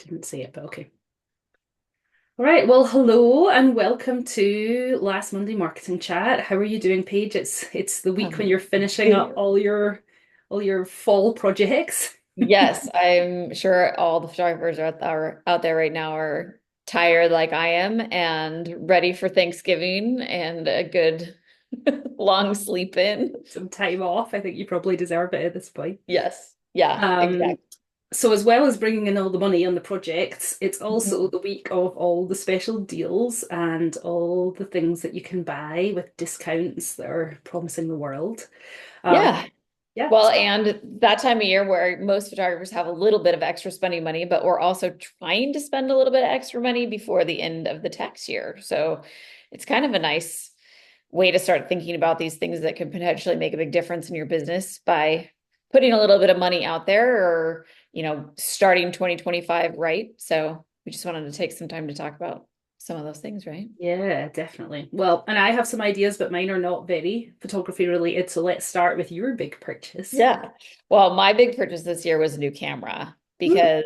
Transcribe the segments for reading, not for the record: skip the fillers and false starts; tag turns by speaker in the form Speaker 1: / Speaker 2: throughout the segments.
Speaker 1: Didn't see it, but okay. All right. Well, hello and welcome to Last Monday Marketing Chat. How are you doing, Paige? It's the week when
Speaker 2: Um,
Speaker 1: you're finishing up all your fall projects.
Speaker 2: yes, I'm sure all the photographers out there right now are tired like I am and ready for Thanksgiving and a good long sleep in.
Speaker 1: Some time off. I think you probably deserve it at this point.
Speaker 2: Yes. Yeah,
Speaker 1: Um,
Speaker 2: exactly.
Speaker 1: so as well as bringing in all the money on the projects, it's also
Speaker 2: Mhm.
Speaker 1: the week of all the special deals and all the things that you can buy with discounts that are promising the world. Um,
Speaker 2: Yeah.
Speaker 1: yeah.
Speaker 2: Well, and that time of year where most photographers have a little bit of extra spending money, but we're also trying to spend a little bit of extra money before the end of the tax year. So it's kind of a nice way to start thinking about these things that could potentially make a big difference in your business by putting a little bit of money out there or, starting 2025 right. So we just wanted to take some time to talk about some of those things, right?
Speaker 1: Yeah, definitely. Well, and I have some ideas, but mine are not very photography related. So let's start with your big purchase.
Speaker 2: Yeah. Well, my big purchase this year was a new camera
Speaker 1: Ooh.
Speaker 2: because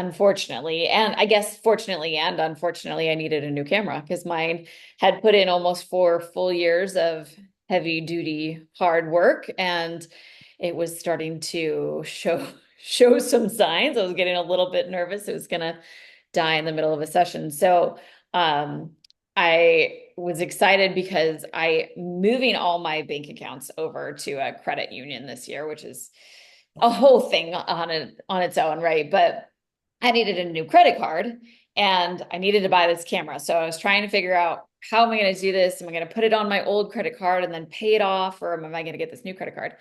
Speaker 2: unfortunately, and I guess fortunately and unfortunately, I needed a new camera because mine had put in almost 4 full years of heavy duty hard work and it was starting to show some signs. I was getting a little bit nervous. It was gonna die in the middle of a session. So um I was excited because I moving all my bank accounts over to a credit union this year, which is a whole thing on its own, right? But I needed a new credit card and I needed to buy this camera. So I was trying to figure out how am I going to do this? Am I going to put it on my old credit card and then pay it off, or am I going to get this new credit card?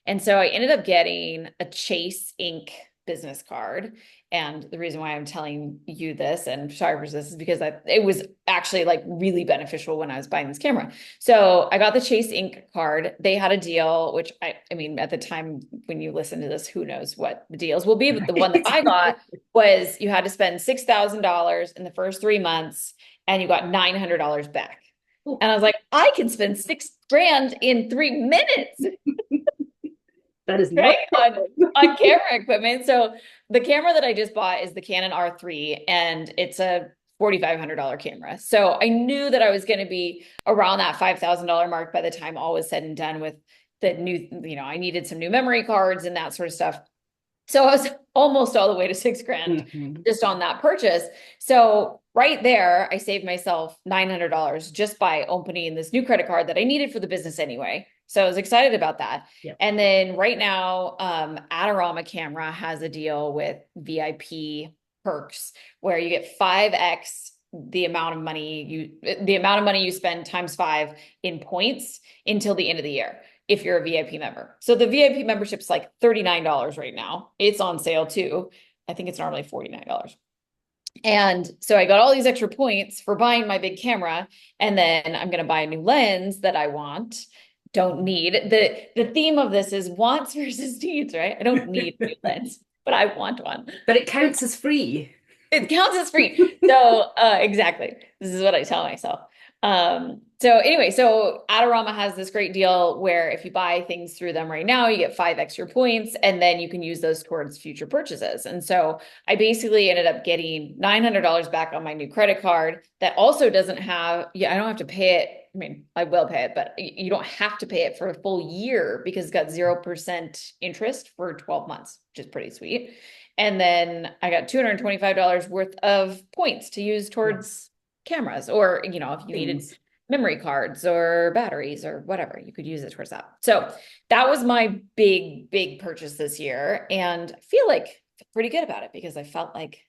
Speaker 2: And so I ended up getting a Chase Ink business card. And the reason why I'm telling you this and photographers this is because it was actually like really beneficial when I was buying this camera. So I got the Chase Ink card. They had a deal, which I mean, at the time when you listen to this, who knows what the deals will be. But the one that I got was you had to spend $6,000 in the first 3 months and you got $900 back.
Speaker 1: Oh,
Speaker 2: And I was like, I can spend 6 grand in 3 minutes,
Speaker 1: that is not
Speaker 2: right?
Speaker 1: a problem.
Speaker 2: On camera equipment. So the camera that I just bought is the Canon R3 and it's a $4,500 camera. So I knew that I was going to be around that $5,000 mark by the time all was said and done with the new, I needed some new memory cards and that sort of stuff. So I was almost all the way to 6 grand
Speaker 1: Mhm.
Speaker 2: just on that purchase. So right there, I saved myself $900 just by opening this new credit card that I needed for the business anyway. So I was excited about that.
Speaker 1: Yeah.
Speaker 2: And then right now, Adorama Camera has a deal with VIP perks where you get 5x the amount of money you spend times five in points until the end of the year if you're a VIP member. So the VIP membership's like $39 right now. It's on sale too. I think it's normally $49. And so I got all these extra points for buying my big camera. And then I'm going to buy a new lens that I don't need. The theme of this is wants versus needs, right? I don't need a new lens, but I want one.
Speaker 1: But it counts as free.
Speaker 2: It counts as free. So exactly. This is what I tell myself. So anyway, so Adorama has this great deal where if you buy things through them right now, you get 5 extra points and then you can use those towards future purchases. And so I basically ended up getting $900 back on my new credit card that also doesn't have, yeah, I don't have to pay it. I mean, I will pay it, but you don't have to pay it for a full year because it's got 0% interest for 12 months, which is pretty sweet. And then I got $225 worth of points to use
Speaker 1: Nice.
Speaker 2: towards cameras, or, if you needed
Speaker 1: Things.
Speaker 2: memory cards or batteries or whatever, you could use it towards that. So that was my big, big purchase this year. And I feel like pretty good about it because I felt like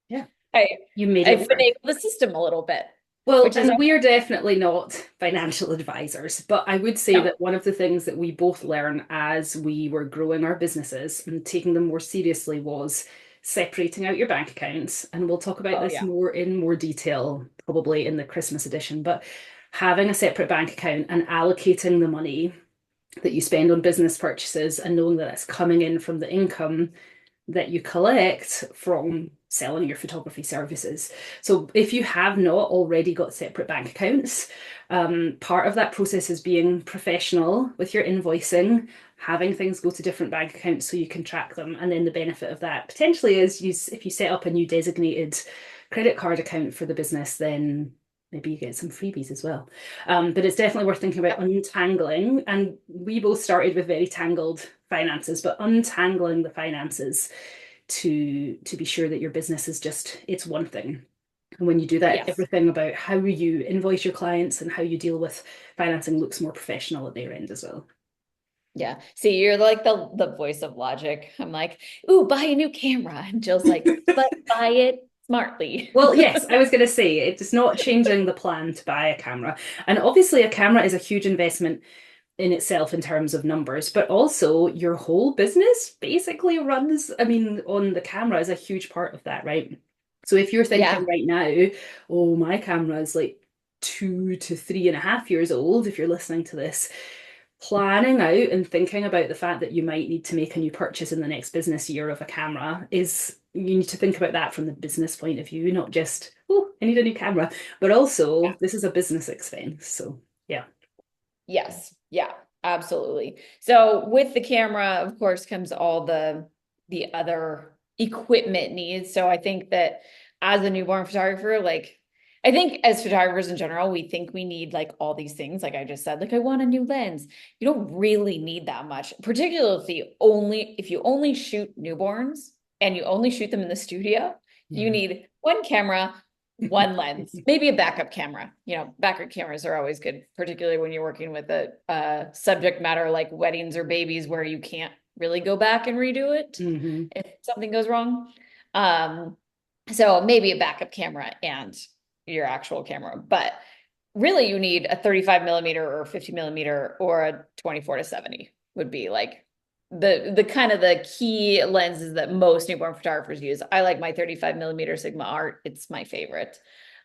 Speaker 1: Yeah.
Speaker 2: I,
Speaker 1: You made it
Speaker 2: I've been
Speaker 1: work.
Speaker 2: able to system a little bit,
Speaker 1: Well,
Speaker 2: which is,
Speaker 1: and we're definitely not financial advisors, but I would say
Speaker 2: no.
Speaker 1: that one of the things that we both learned as we were growing our businesses and taking them more seriously was separating out your bank accounts. And we'll talk about
Speaker 2: Oh,
Speaker 1: this
Speaker 2: yeah.
Speaker 1: more in more detail, probably in the Christmas edition, but having a separate bank account and allocating the money that you spend on business purchases and knowing that it's coming in from the income that you collect from selling your photography services. So if you have not already got separate bank accounts, part of that process is being professional with your invoicing, having things go to different bank accounts so you can track them. And then the benefit of that potentially is if you set up a new designated credit card account for the business, then maybe you get some freebies as well. But it's definitely worth thinking about untangling. And we both started with very tangled finances, but untangling the finances to be sure that your business is just it's one thing. And when you do that,
Speaker 2: Yes.
Speaker 1: everything about how you invoice your clients and how you deal with financing looks more professional at their end as well.
Speaker 2: Yeah. See, you're like the voice of logic. I'm like, ooh, buy a new camera. And Jill's like, but buy it smartly.
Speaker 1: Well, yes, I was going to say it's not changing the plan to buy a camera. And obviously, a camera is a huge investment in itself in terms of numbers, but also your whole business basically runs, I mean, on the camera is a huge part of that, right? So if you're thinking
Speaker 2: Yeah.
Speaker 1: right now, oh, my camera is like 2 to 3.5 years old, if you're listening to this, planning out and thinking about the fact that you might need to make a new purchase in the next business year of a camera is you need to think about that from the business point of view, not just, oh, I need a new camera, but also this is a business expense. So yeah.
Speaker 2: Yes. Yeah, absolutely. So with the camera, of course, comes all the other equipment needs. So I think that as a newborn photographer, like I think as photographers in general, we think we need like all these things. Like I just said, like I want a new lens. You don't really need that much, particularly if you only shoot newborns and you only shoot them in the studio, you
Speaker 1: Yeah.
Speaker 2: need one camera, one lens, maybe a backup camera. You know, backup cameras are always good, particularly when you're working with a subject matter like weddings or babies where you can't really go back and redo it
Speaker 1: Hmm.
Speaker 2: if something goes wrong. Um, so maybe a backup camera and your actual camera, but really you need a 35 millimeter or 50 millimeter or a 24 to 70 would be like the kind of the key lenses that most newborn photographers use. I like my 35 millimeter Sigma Art. It's my favorite.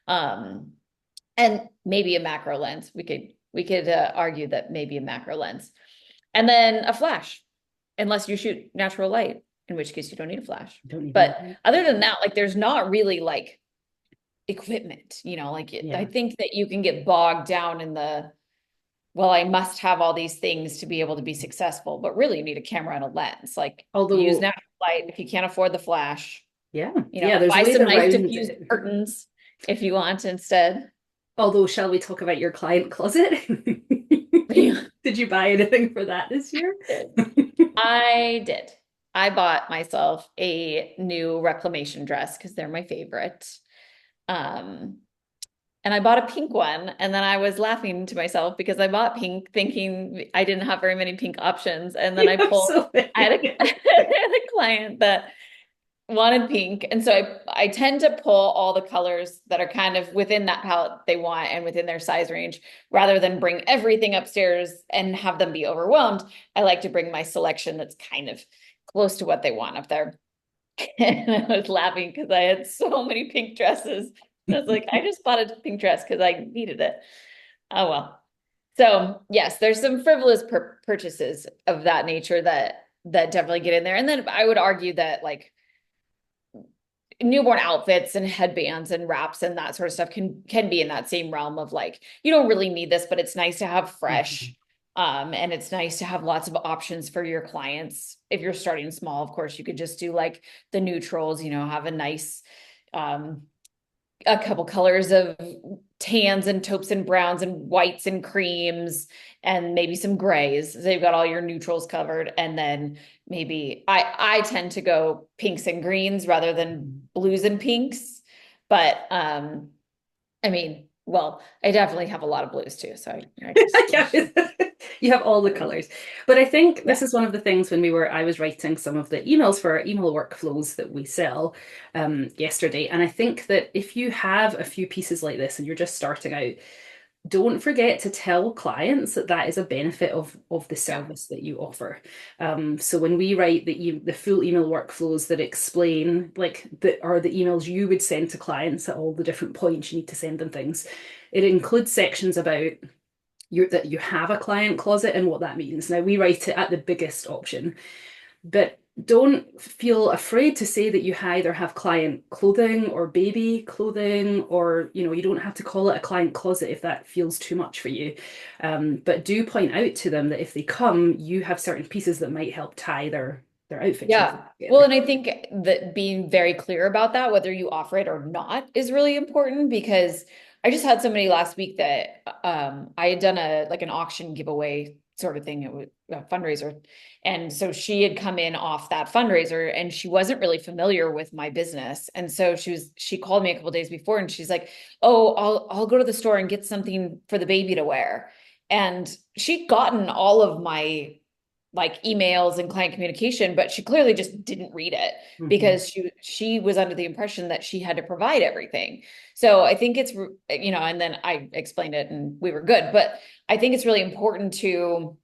Speaker 2: Um, and maybe a macro lens. We could argue that maybe a macro lens. And then a flash, unless you shoot natural light, in which case you don't need a flash.
Speaker 1: Don't need
Speaker 2: But
Speaker 1: that.
Speaker 2: other than that, like there's not really like equipment, I
Speaker 1: Yeah.
Speaker 2: think that you can get bogged down in well, I must have all these things to be able to be successful, but really you need a camera and a lens. Like use
Speaker 1: Although,
Speaker 2: natural light if you can't afford the flash,
Speaker 1: yeah, yeah, there's
Speaker 2: buy
Speaker 1: ways
Speaker 2: some nice
Speaker 1: around
Speaker 2: diffused
Speaker 1: it.
Speaker 2: curtains if you want instead.
Speaker 1: Although, shall we talk about your client closet?
Speaker 2: I
Speaker 1: Did you buy anything for that this year?
Speaker 2: did. I did. I bought myself a new reclamation dress because they're my favorite. Um, and I bought a pink one, and then I was laughing to myself because I bought pink thinking I didn't have very many pink options. And then
Speaker 1: You have so
Speaker 2: I had
Speaker 1: many.
Speaker 2: I had a client that wanted pink. And so I tend to pull all the colors that are kind of within that palette they want and within their size range, rather than bring everything upstairs and have them be overwhelmed. I like to bring my selection that's kind of close to what they want up there. And I was laughing because I had so many pink dresses. I was like, I just bought a pink dress because I needed it. Oh well. So yes, there's some frivolous purchases of that nature that definitely get in there. And then I would argue that like newborn outfits and headbands and wraps and that sort of stuff can be in that same realm of like you don't really need this, but it's nice to have fresh. And it's nice to have lots of options for your clients. If you're starting small, of course, you could just do like the neutrals, have a nice a couple colors of tans and taupes and browns and whites and creams and maybe some grays. So you've got all your neutrals covered. And then maybe I tend to go pinks and greens rather than blues and pinks. But I mean, well, I definitely have a lot of blues too. So I just
Speaker 1: Yeah, you have all the colors. But I think
Speaker 2: yeah.
Speaker 1: this is one of the things when I was writing some of the emails for our email workflows that we sell yesterday. And I think that if you have a few pieces like this and you're just starting out, don't forget to tell clients that that is a benefit of the
Speaker 2: Yeah.
Speaker 1: service that you offer. So when we write the full email workflows that explain like the emails you would send to clients at all the different points you need to send them things, it includes sections about that you have a client closet and what that means. Now we write it at the biggest option, but don't feel afraid to say that you either have client clothing or baby clothing, or you don't have to call it a client closet if that feels too much for you. But do point out to them that if they come, you have certain pieces that might help tie their outfit
Speaker 2: Yeah. Well,
Speaker 1: together.
Speaker 2: and I think that being very clear about that, whether you offer it or not, is really important because I just had somebody last week that I had done a like an auction giveaway sort of thing. It was a fundraiser. And so she had come in off that fundraiser and she wasn't really familiar with my business. And so she called me a couple days before and she's like, "Oh, I'll go to the store and get something for the baby to wear." And she'd gotten all of my like emails and client communication, but she clearly just didn't read it
Speaker 1: Mhm.
Speaker 2: because she was under the impression that she had to provide everything. So I think it's, and then I explained it and we were good, but I think it's really important to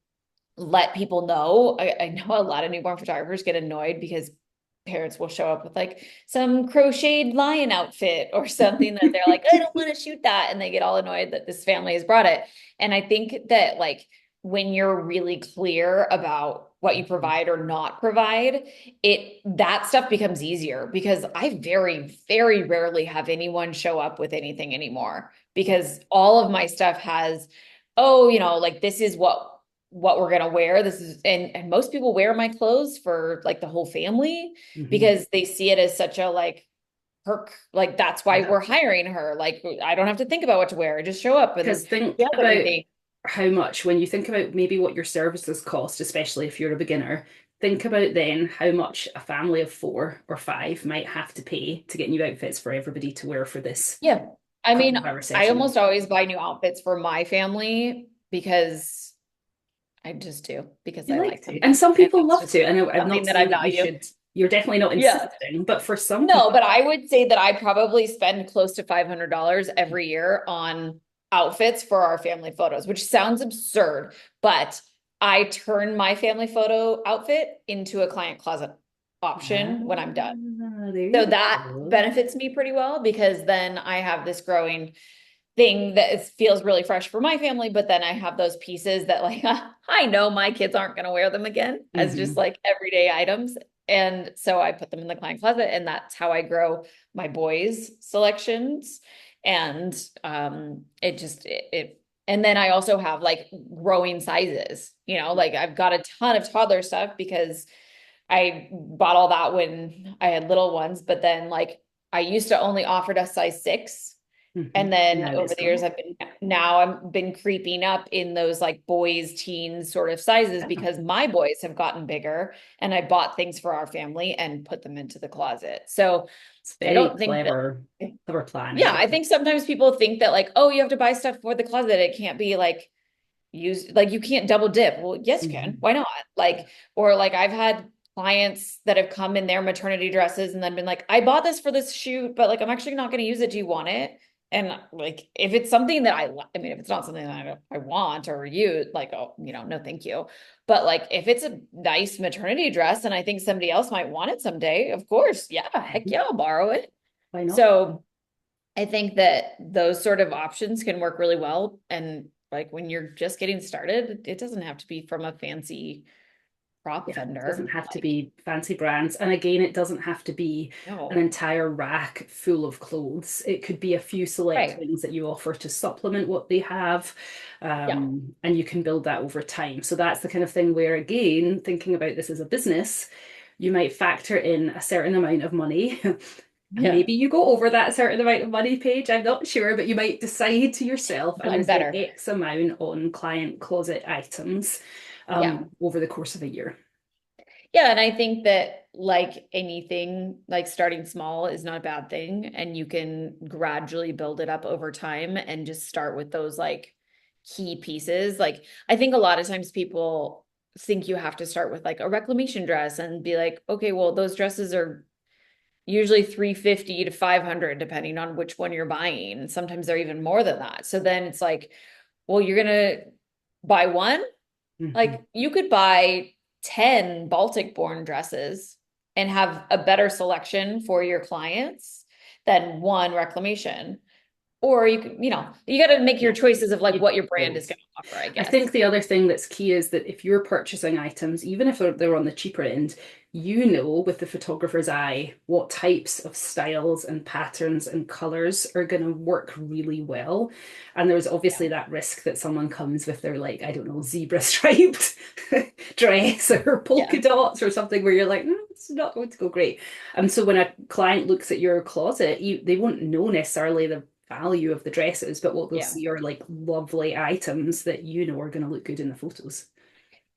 Speaker 2: let people know. I know a lot of newborn photographers get annoyed because parents will show up with like some crocheted lion outfit or something that they're like, I don't want to shoot that. And they get all annoyed that this family has brought it. And I think that like when you're really clear about what you provide or not provide, that stuff becomes easier because I very, very rarely have anyone show up with anything anymore because all of my stuff has, oh, like this is what we're gonna wear. This is and most people wear my clothes for like the whole family
Speaker 1: Mhm.
Speaker 2: because they see it as such a like perk. Like that's why
Speaker 1: Yeah.
Speaker 2: we're hiring her. Like I don't have to think about what to wear. I just show up and
Speaker 1: Because
Speaker 2: she
Speaker 1: think
Speaker 2: has
Speaker 1: about
Speaker 2: everything.
Speaker 1: how much, when you think about maybe what your services cost, especially if you're a beginner, think about then how much a family of 4 or 5 might have to pay to get new outfits for everybody to wear for this
Speaker 2: Yeah. I
Speaker 1: couple
Speaker 2: mean,
Speaker 1: of hour
Speaker 2: I
Speaker 1: session.
Speaker 2: almost always buy new outfits for my family because I just do because
Speaker 1: You
Speaker 2: I
Speaker 1: like
Speaker 2: like them.
Speaker 1: to. And some
Speaker 2: And
Speaker 1: people
Speaker 2: that's
Speaker 1: love
Speaker 2: just
Speaker 1: to. And I'm
Speaker 2: something
Speaker 1: not
Speaker 2: that I
Speaker 1: saying that you
Speaker 2: value.
Speaker 1: should, you're definitely not
Speaker 2: Yeah.
Speaker 1: insisting, but for some
Speaker 2: No,
Speaker 1: people,
Speaker 2: but I would say that I probably spend close to $500 every year on outfits for our family photos, which sounds absurd, but I turn my family photo outfit into a client closet option when I'm done.
Speaker 1: there
Speaker 2: So
Speaker 1: you
Speaker 2: that
Speaker 1: go.
Speaker 2: benefits me pretty well because then I have this growing thing that feels really fresh for my family, but then I have those pieces that like I know my kids aren't going to wear them again as just
Speaker 1: Hmm.
Speaker 2: like everyday items. And so I put them in the client closet and that's how I grow my boys selections. And and then I also have like growing sizes, like I've got a ton of toddler stuff because I bought all that when I had little ones, but then like I used to only offer a size 6.
Speaker 1: Hmm.
Speaker 2: And then
Speaker 1: Now
Speaker 2: over
Speaker 1: it's
Speaker 2: the years,
Speaker 1: gone.
Speaker 2: I've been creeping up in those like boys, teens sort of sizes
Speaker 1: Yeah.
Speaker 2: because my boys have gotten bigger and I bought things for our family and put them into the closet. So
Speaker 1: It's
Speaker 2: I
Speaker 1: very
Speaker 2: don't think that,
Speaker 1: clever, clever
Speaker 2: yeah,
Speaker 1: planning.
Speaker 2: I think sometimes people think that like, oh, you have to buy stuff for the closet. It can't be like used, like you can't double dip. Well, yes, you can.
Speaker 1: Hmm.
Speaker 2: Why not? Like, or like I've had clients that have come in their maternity dresses and then been like, I bought this for this shoot, but like I'm actually not going to use it. Do you want it? And like, if it's something that I mean, if it's not something that I want or use, like, oh, no, thank you. But like, if it's a nice maternity dress and I think somebody else might want it someday, of course, yeah, heck yeah, I'll borrow it.
Speaker 1: Why not?
Speaker 2: So I think that those sort of options can work really well. And like when you're just getting started, it doesn't have to be from a fancy prop
Speaker 1: Yeah, it doesn't
Speaker 2: vendor.
Speaker 1: have to
Speaker 2: Like,
Speaker 1: be fancy brands. And again, it doesn't have to be an
Speaker 2: no.
Speaker 1: entire rack full of clothes. It could be a few select
Speaker 2: Right.
Speaker 1: things that you offer to supplement what they have.
Speaker 2: Yeah.
Speaker 1: And you can build that over time. So that's the kind of thing where, again, thinking about this as a business, you might factor in a certain amount of money. And
Speaker 2: Yeah.
Speaker 1: maybe you go over that certain amount of money page, I'm not sure, but you might decide to yourself, I'm going
Speaker 2: I'm
Speaker 1: to spend
Speaker 2: better.
Speaker 1: X amount on client closet items
Speaker 2: Yeah.
Speaker 1: over the course of a year.
Speaker 2: Yeah. And I think that like anything, like starting small is not a bad thing. And you can gradually build it up over time and just start with those like key pieces. Like I think a lot of times people think you have to start with like a reclamation dress and be like, okay, well, those dresses are usually 350 to 500 depending on which one you're buying, and sometimes they're even more than that. So then it's like, well, you're gonna buy one,
Speaker 1: Mhm.
Speaker 2: like you could buy 10 Baltic born dresses and have a better selection for your clients than one reclamation. or you can, you got to make your
Speaker 1: Yeah.
Speaker 2: choices of like
Speaker 1: You
Speaker 2: what your brand is
Speaker 1: both.
Speaker 2: going to offer, I
Speaker 1: I
Speaker 2: guess.
Speaker 1: think the other thing that's key is that if you're purchasing items, even if they're on the cheaper end, you know with the photographer's eye what types of styles and patterns and colors are going to work really well. And there's
Speaker 2: Yeah.
Speaker 1: obviously that risk that someone comes with their, like, I don't know, zebra striped dress or polka
Speaker 2: Yeah.
Speaker 1: dots or something where you're like, it's not going to go great. And so when a client looks at your closet, they won't know necessarily the value of the dresses, but what they'll
Speaker 2: Yeah.
Speaker 1: see are like lovely items that you know are going to look good in the photos.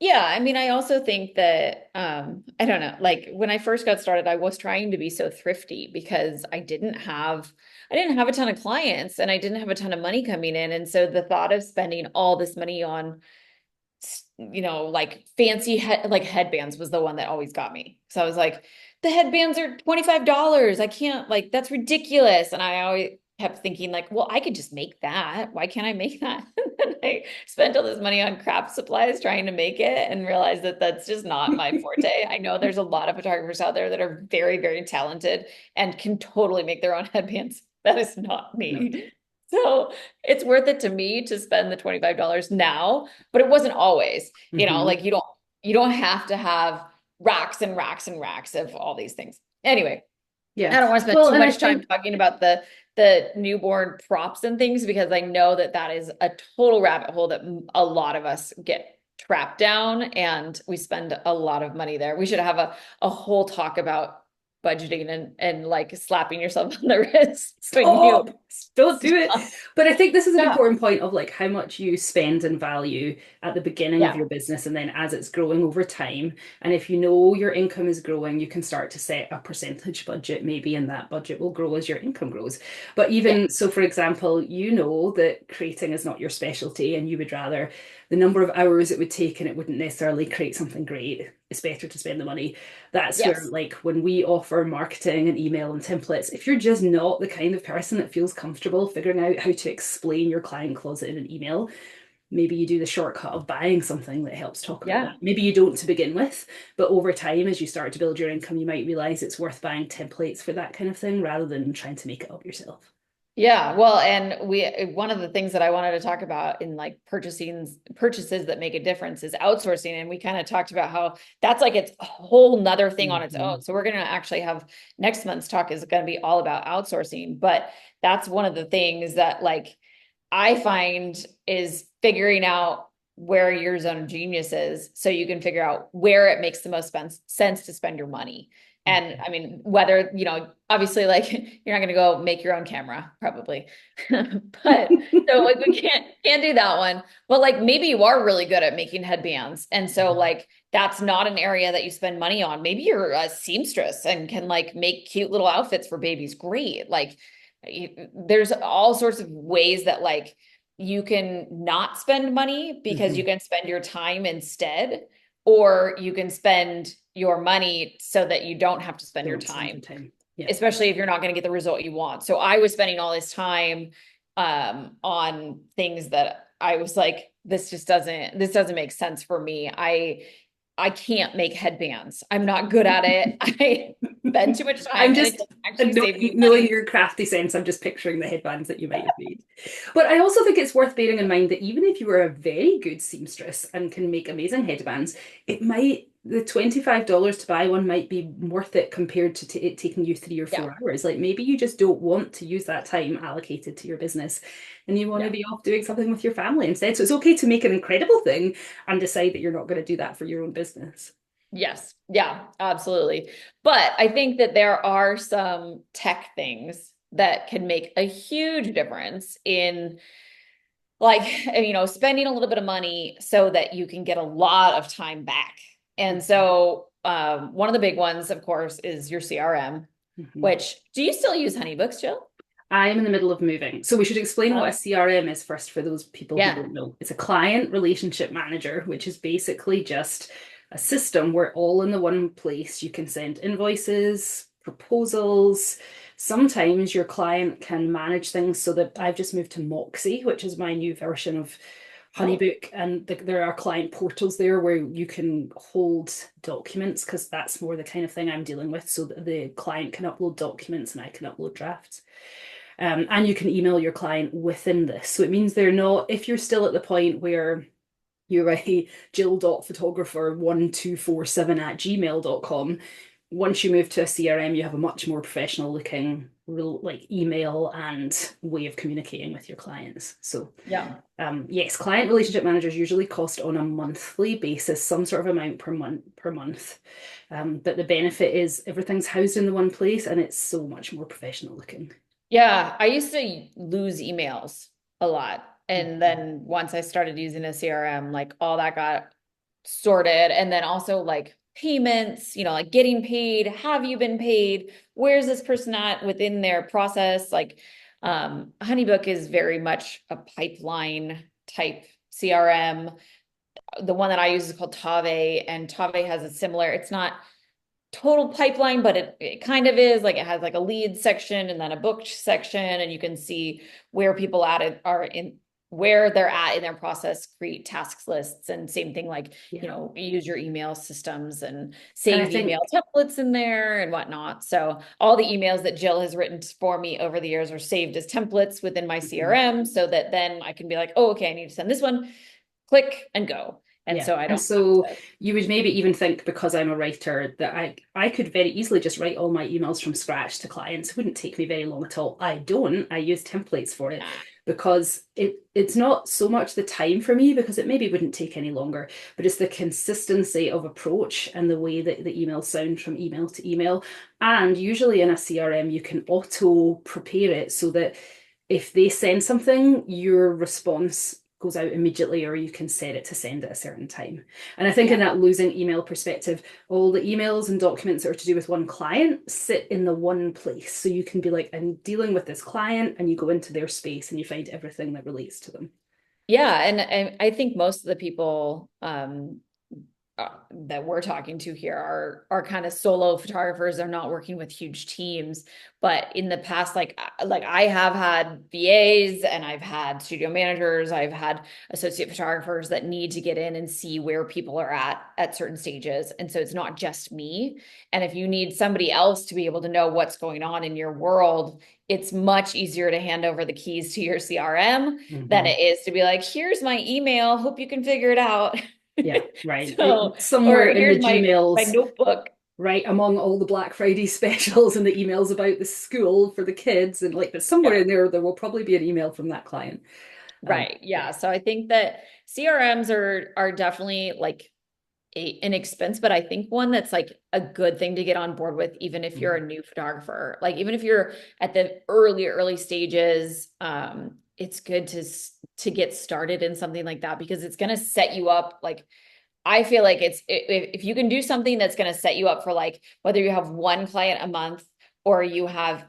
Speaker 2: Yeah, I mean, I also think that I don't know, like when I first got started, I was trying to be so thrifty because I didn't have a ton of clients and I didn't have a ton of money coming in. And so the thought of spending all this money on like fancy like headbands was the one that always got me. So I was like, the headbands are $25. I can't, like, that's ridiculous. And I always kept thinking like, well, I could just make that. Why can't I make that? And I spent all this money on craft supplies trying to make it and realized that that's just not my forte. I know there's a lot of photographers out there that are very, very talented and can totally make their own headbands. That is not
Speaker 1: No.
Speaker 2: me. So it's worth it to me to spend the $25 now, but it wasn't always,
Speaker 1: Hmm.
Speaker 2: like you don't have to have racks and racks and racks of all these things. Anyway,
Speaker 1: Yeah.
Speaker 2: I don't want to spend
Speaker 1: Well,
Speaker 2: too
Speaker 1: and I
Speaker 2: much time
Speaker 1: think,
Speaker 2: talking about the newborn props and things because I know that that is a total rabbit hole that a lot of us get trapped down and we spend a lot of money there. We should have a whole talk about budgeting and like slapping yourself on the wrist when you
Speaker 1: stop, don't do it.
Speaker 2: stop.
Speaker 1: But I think this is an
Speaker 2: Yeah.
Speaker 1: important point of like how much you spend and value at the beginning of
Speaker 2: Yeah.
Speaker 1: your business and then as it's growing over time. And if you know your income is growing, you can start to set a percentage budget maybe, and that budget will grow as your income grows. But
Speaker 2: Yeah.
Speaker 1: even so, for example, you know that creating is not your specialty and you would rather the number of hours it would take and it wouldn't necessarily create something great. It's better to spend the money. That's where,
Speaker 2: Yes.
Speaker 1: like, when we offer marketing and email and templates, if you're just not the kind of person that feels comfortable figuring out how to explain your client closet in an email, maybe you do the shortcut of buying something that helps talk about that.
Speaker 2: Yeah.
Speaker 1: Maybe you don't to begin with, but over time, as you start to build your income, you might realize it's worth buying templates for that kind of thing rather than trying to make it up yourself.
Speaker 2: Yeah, well, and one of the things that I wanted to talk about in like purchases that make a difference is outsourcing. And we kind of talked about how that's like it's a whole nother thing on its
Speaker 1: Mm-hmm.
Speaker 2: own. So we're going to actually have next month's talk is going to be all about outsourcing. But that's one of the things that like I find is figuring out where your zone of genius is so you can figure out where it makes the most sense to spend your money. And I mean, whether, obviously like you're not going to go make your own camera probably. But so like we can't do that one. But like maybe you are really good at making headbands. And so like that's not an area that you spend money on. Maybe you're a seamstress and can like make cute little outfits for babies. Great. Like there's all sorts of ways that like you can not spend money because you
Speaker 1: Mm-hmm.
Speaker 2: can spend your time instead, or you can spend your money so that you don't have to spend your
Speaker 1: Don't spend your
Speaker 2: time,
Speaker 1: time. Yeah.
Speaker 2: especially if you're not going to get the result you want. So I was spending all this time on things that I was like, this doesn't make sense for me. I can't make headbands. I'm not good at it. I spend too much time
Speaker 1: I'm
Speaker 2: and it
Speaker 1: just
Speaker 2: doesn't actually save me
Speaker 1: knowing
Speaker 2: money.
Speaker 1: your crafty sense, I'm just picturing the headbands that you might have made. But I also think it's worth bearing in mind that even if you are a very good seamstress and can make amazing headbands, the $25 to buy one might be worth it compared to it taking you 3 or 4 hours. Like maybe you just don't want to use that time allocated to your business and you want to
Speaker 2: Yeah.
Speaker 1: be off doing something with your family instead. So it's okay to make an incredible thing and decide that you're not going to do that for your own business.
Speaker 2: Yes. Yeah, absolutely. But I think that there are some tech things that can make a huge difference in like, spending a little bit of money so that you can get a lot of time back. And so, one of the big ones, of course, is your CRM,
Speaker 1: Mhm.
Speaker 2: which do you still use HoneyBooks, Jill?
Speaker 1: I'm in the middle of moving. So we should explain what a
Speaker 2: Oh,
Speaker 1: CRM is first for those people who
Speaker 2: yeah.
Speaker 1: don't know. It's a client relationship manager, which is basically just a system where all in the one place you can send invoices, proposals. Sometimes your client can manage things so that I've just moved to Moxie, which is my new version of
Speaker 2: Oh,
Speaker 1: Honeybook, and there are client portals there where you can hold documents because that's more the kind of thing I'm dealing with, so that the client can upload documents and I can upload drafts. And you can email your client within this. So it means they're not, if you're still at the point where you're a jill.photographer1247 at gmail.com. Once you move to a CRM, you have a much more professional looking like email and way of communicating with your clients. So
Speaker 2: Yeah.
Speaker 1: yes, client relationship managers usually cost on a monthly basis, some sort of amount per month. But the benefit is everything's housed in the one place and it's so much more professional looking.
Speaker 2: Yeah, I used to lose emails a lot. And then once I started using a CRM, like all that got sorted. And then also like payments, like getting paid. Have you been paid? Where's this person at within their process? Like Honeybook is very much a pipeline type CRM. The one that I use is called Tave, and Tave has a similar, it's not total pipeline, but it kind of is. Like it has like a lead section and then a booked section, and you can see where people are in where they're at in their process, create tasks lists, and same thing like use your email systems and save email templates in there and whatnot. So all the emails that Jill has written for me over the years are saved as templates within my CRM, so that then I can be like, oh, okay, I need to send this one, click and go. And so I don't.
Speaker 1: So you would maybe even think, because I'm a writer, that I could very easily just write all my emails from scratch to clients. It wouldn't take me very long at all. I don't. I use templates for it because it's not so much the time for me, because it maybe wouldn't take any longer, but it's the consistency of approach and the way that the emails sound from email to email. And usually in a CRM, you can auto prepare it so that if they send something, your response goes out immediately, or you can set it to send at a certain time. And I think in that losing email perspective, all the emails and documents that are to do with one client sit in the one place. So you can be like, I'm dealing with this client, and you go into their space and you find everything that relates to them.
Speaker 2: Yeah. And I think most of the people that we're talking to here are kind of solo photographers. They're not working with huge teams. But in the past, like I have had VAs and I've had studio managers, I've had associate photographers that need to get in and see where people are at certain stages. And so it's not just me. And if you need somebody else to be able to know what's going on in your world, it's much easier to hand over the keys to your CRM than it is to be like, here's my email, hope you can figure it out.
Speaker 1: Yeah, right.
Speaker 2: So,
Speaker 1: somewhere in the
Speaker 2: my
Speaker 1: Gmails,
Speaker 2: notebook.
Speaker 1: right among all the Black Friday specials and the emails about the school for the kids, and like, but somewhere in there will probably be an email from that client.
Speaker 2: Right. Yeah. So I think that CRMs are definitely like an expense, but I think one that's like a good thing to get on board with, even if you're a new photographer. Like even if you're at the early stages, it's good to get started in something like that, because it's going to set you up. Like I feel like if you can do something that's going to set you up for like whether you have one client a month or you have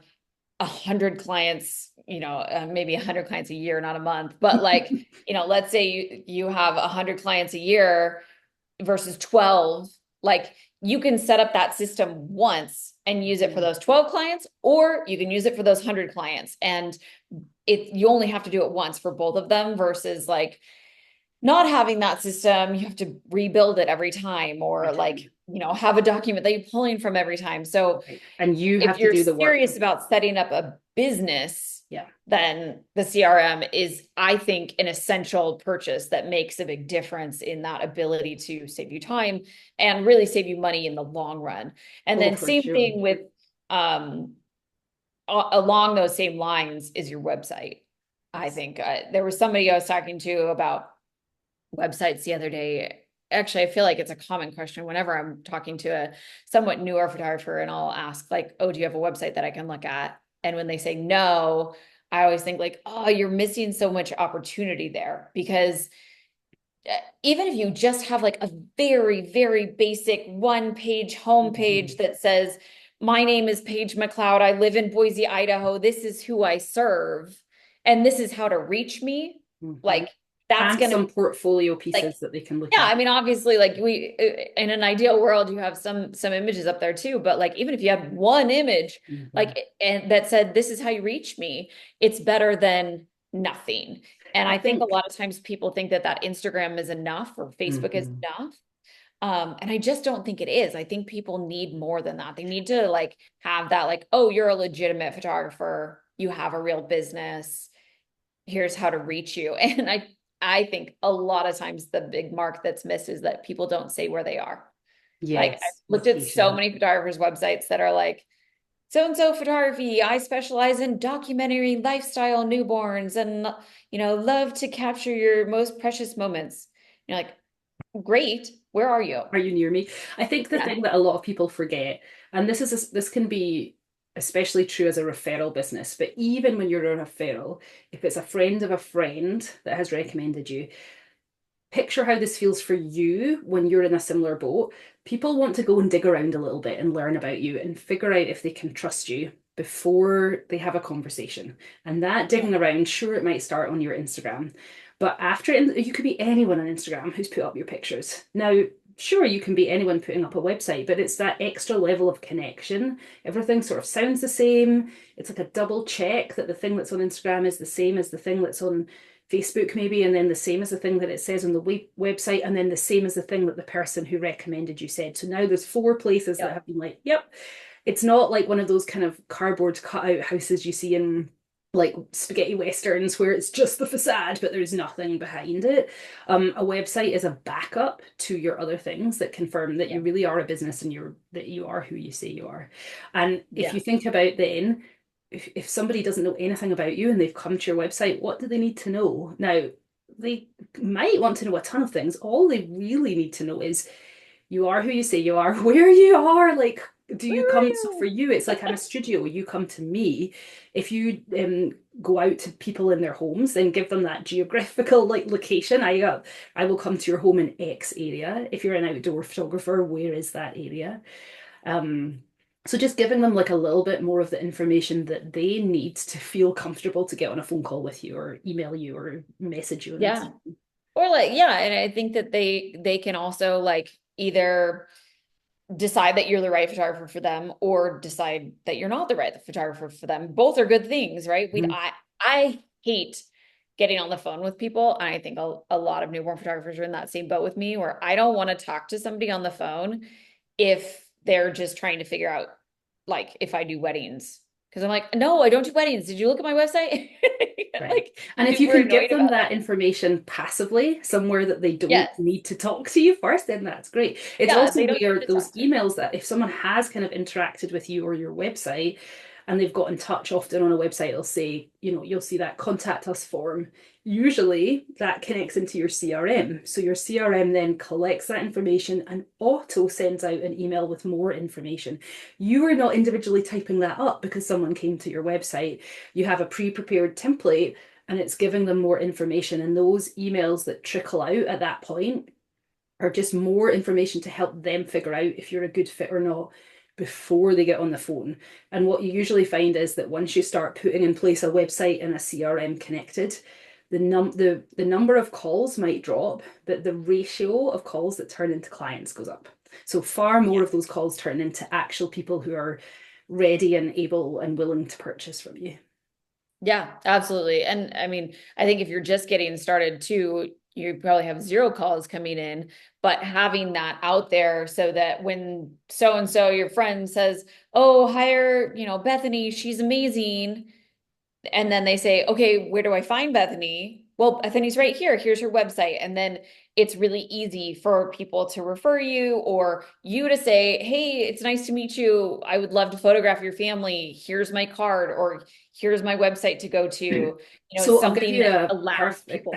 Speaker 2: 100 clients, maybe 100 clients a year, not a month, but like, let's say you have 100 clients a year versus 12, like you can set up that system once and use it for those 12 clients, or you can use it for those 100 clients. And you only have to do it once for both of them, versus like not having that system, you have to rebuild it every time, or like, have a document that you're pulling from every time. So
Speaker 1: and you have
Speaker 2: if you're
Speaker 1: to do the work.
Speaker 2: serious about setting up a business, then the CRM is, I think, an essential purchase that makes a big difference in that ability to save you time and really save you money in the long run. And then same thing with along those same lines is your website. I think there was somebody I was talking to about websites the other day. Actually, I feel like it's a common question whenever I'm talking to a somewhat newer photographer, and I'll ask like, oh, do you have a website that I can look at? And when they say no, I always think like, oh, you're missing so much opportunity there, because even if you just have like a very, very basic one-page homepage that says, my name is Paige McLeod, I live in Boise, Idaho, this is who I serve, and this is how to reach me, like that's going to
Speaker 1: some portfolio pieces that they can look at.
Speaker 2: I mean, obviously, like in an ideal world, you have some images up there too, but like, even if you have one image, like, and that said, this is how you reach me, it's better than nothing. And I think a lot of times people think that Instagram is enough or Facebook is enough. And I just don't think it is. I think people need more than that. They need to like have that, like, oh, you're a legitimate photographer. you have a real business. Here's how to reach you. And I think a lot of times the big mark that's missed is that people don't say where they are. Like, I've
Speaker 1: Yes,
Speaker 2: looked at so
Speaker 1: location.
Speaker 2: many photographers' websites that are like, so and so photography. I specialize in documentary lifestyle newborns and, love to capture your most precious moments. You're like, great. Where are you?
Speaker 1: Are you near me? I think the
Speaker 2: Yeah.
Speaker 1: thing that a lot of people forget, and this can be especially true as a referral business, but even when you're a referral, if it's a friend of a friend that has recommended you, picture how this feels for you when you're in a similar boat. People want to go and dig around a little bit and learn about you and figure out if they can trust you before they have a conversation. And that
Speaker 2: Yeah.
Speaker 1: digging around, sure, it might start on your Instagram, but after you could be anyone on Instagram who's put up your pictures. Now, sure, you can be anyone putting up a website, but it's that extra level of connection. Everything sort of sounds the same. It's like a double check that the thing that's on Instagram is the same as the thing that's on Facebook maybe, and then the same as the thing that it says on the website, and then the same as the thing that the person who recommended you said. So now there's four places that
Speaker 2: Yeah.
Speaker 1: have been like, yep. It's not like one of those kind of cardboard cutout houses you see in like spaghetti westerns where it's just the facade but there's nothing behind it. A website is a backup to your other things that confirm that
Speaker 2: Yeah.
Speaker 1: you really are a business and that you are who you say you are. And if
Speaker 2: Yeah.
Speaker 1: you think about then, if somebody doesn't know anything about you and they've come to your website, what do they need to know? Now, they might want to know a ton of things. All they really need to know is you are who you say you are, where you are, like, do you
Speaker 2: Where are
Speaker 1: come? So for
Speaker 2: you?
Speaker 1: you, it's like I'm a studio, you come to me. If you go out to people in their homes, then give them that geographical like location. I will come to your home in X area. If you're an outdoor photographer, where is that area? Um, so just giving them like a little bit more of the information that they need to feel comfortable to get on a phone call with you or email you or message you on
Speaker 2: Yeah.
Speaker 1: Instagram.
Speaker 2: Or like, yeah, and I think that they can also like either decide that you're the right photographer for them or decide that you're not the right photographer for them. Both are good things, right?
Speaker 1: Mhm.
Speaker 2: I hate getting on the phone with people. And I think a lot of newborn photographers are in that same boat with me where I don't want to talk to somebody on the phone if they're just trying to figure out like if I do weddings. Because I'm like, no, I don't do weddings. Did you look at my website?
Speaker 1: Right.
Speaker 2: Like
Speaker 1: And if you
Speaker 2: super
Speaker 1: can give
Speaker 2: annoyed
Speaker 1: them
Speaker 2: about
Speaker 1: that
Speaker 2: that.
Speaker 1: information passively, somewhere that they don't
Speaker 2: Yes.
Speaker 1: need to talk to you first, then that's great. It's
Speaker 2: Yeah,
Speaker 1: also
Speaker 2: they don't need
Speaker 1: where
Speaker 2: to
Speaker 1: those
Speaker 2: talk to me.
Speaker 1: emails that if someone has kind of interacted with you or your website and they've got in touch often on a website, they'll say, you'll see that contact us form. Usually that connects into your CRM. So your CRM then collects that information and auto sends out an email with more information. You are not individually typing that up because someone came to your website. You have a pre-prepared template and it's giving them more information. And those emails that trickle out at that point are just more information to help them figure out if you're a good fit or not before they get on the phone. And what you usually find is that once you start putting in place a website and a CRM connected, the number of calls might drop, but the ratio of calls that turn into clients goes up. So far more
Speaker 2: Yeah.
Speaker 1: of those calls turn into actual people who are ready and able and willing to purchase from you.
Speaker 2: Yeah, absolutely. And I mean, I think if you're just getting started too, you probably have zero calls coming in, but having that out there so that when so and so your friend says, "Oh, hire, Bethany, she's amazing." And then they say, "Okay, where do I find Bethany?" Well, Bethany's right here. Here's her website. And then it's really easy for people to refer you or you to say, "Hey, it's nice to meet you. I would love to photograph your family. Here's my card," or "Here's my website to go to."
Speaker 1: So I'll give
Speaker 2: Something
Speaker 1: you
Speaker 2: that
Speaker 1: a
Speaker 2: allows
Speaker 1: perfect.
Speaker 2: people.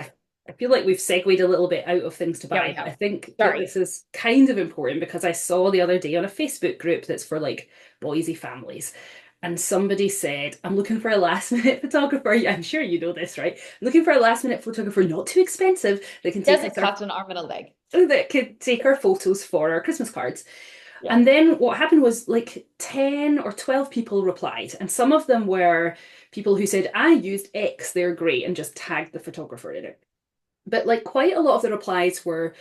Speaker 1: I feel like we've segued a little bit out of things to
Speaker 2: Yeah, we
Speaker 1: buy, but I
Speaker 2: have.
Speaker 1: think that
Speaker 2: Sorry.
Speaker 1: this is kind of important because I saw the other day on a Facebook group that's for like Boise families. And somebody said, I'm looking for a last minute photographer. Yeah, I'm sure you know this, right? I'm looking for a last minute photographer, not too expensive, that can take
Speaker 2: Doesn't
Speaker 1: us our
Speaker 2: cost an arm and a leg.
Speaker 1: that could take our photos for our Christmas cards.
Speaker 2: Yeah.
Speaker 1: And then what happened was like 10 or 12 people replied, and some of them were people who said, I used X, they're great, and just tagged the photographer in it. But like quite a lot of the replies were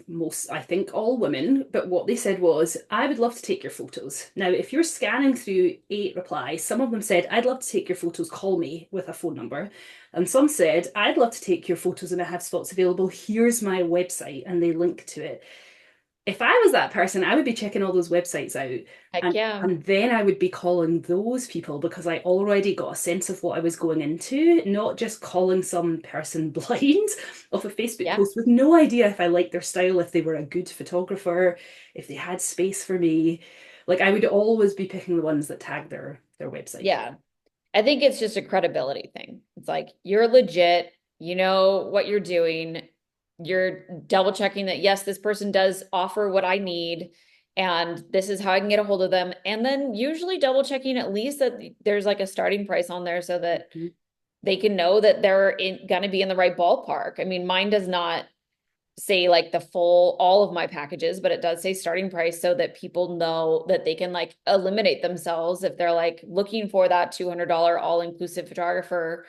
Speaker 1: most, I think, all women. But what they said was, I would love to take your photos. Now, if you're scanning through 8 replies, some of them said, I'd love to take your photos, call me with a phone number. And some said, I'd love to take your photos and I have spots available. Here's my website. And they link to it. if I was that person, I would be checking all those websites out,
Speaker 2: Heck
Speaker 1: and
Speaker 2: yeah.
Speaker 1: then I would be calling those people because I already got a sense of what I was going into, not just calling some person blind off a Facebook
Speaker 2: Yeah.
Speaker 1: post with no idea if I liked their style, if they were a good photographer, if they had space for me. Like I would always be picking the ones that tag their website.
Speaker 2: Yeah. I think it's just a credibility thing. It's like you're legit, you know what you're doing. You're double checking that, yes, this person does offer what I need, and this is how I can get a hold of them. And then usually double checking at least that there's like a starting price on there so that
Speaker 1: Mhm.
Speaker 2: they can know that they're going to be in the right ballpark. I mean, mine does not say like the full all of my packages, but it does say starting price so that people know that they can like eliminate themselves if they're like looking for that $200 all-inclusive photographer.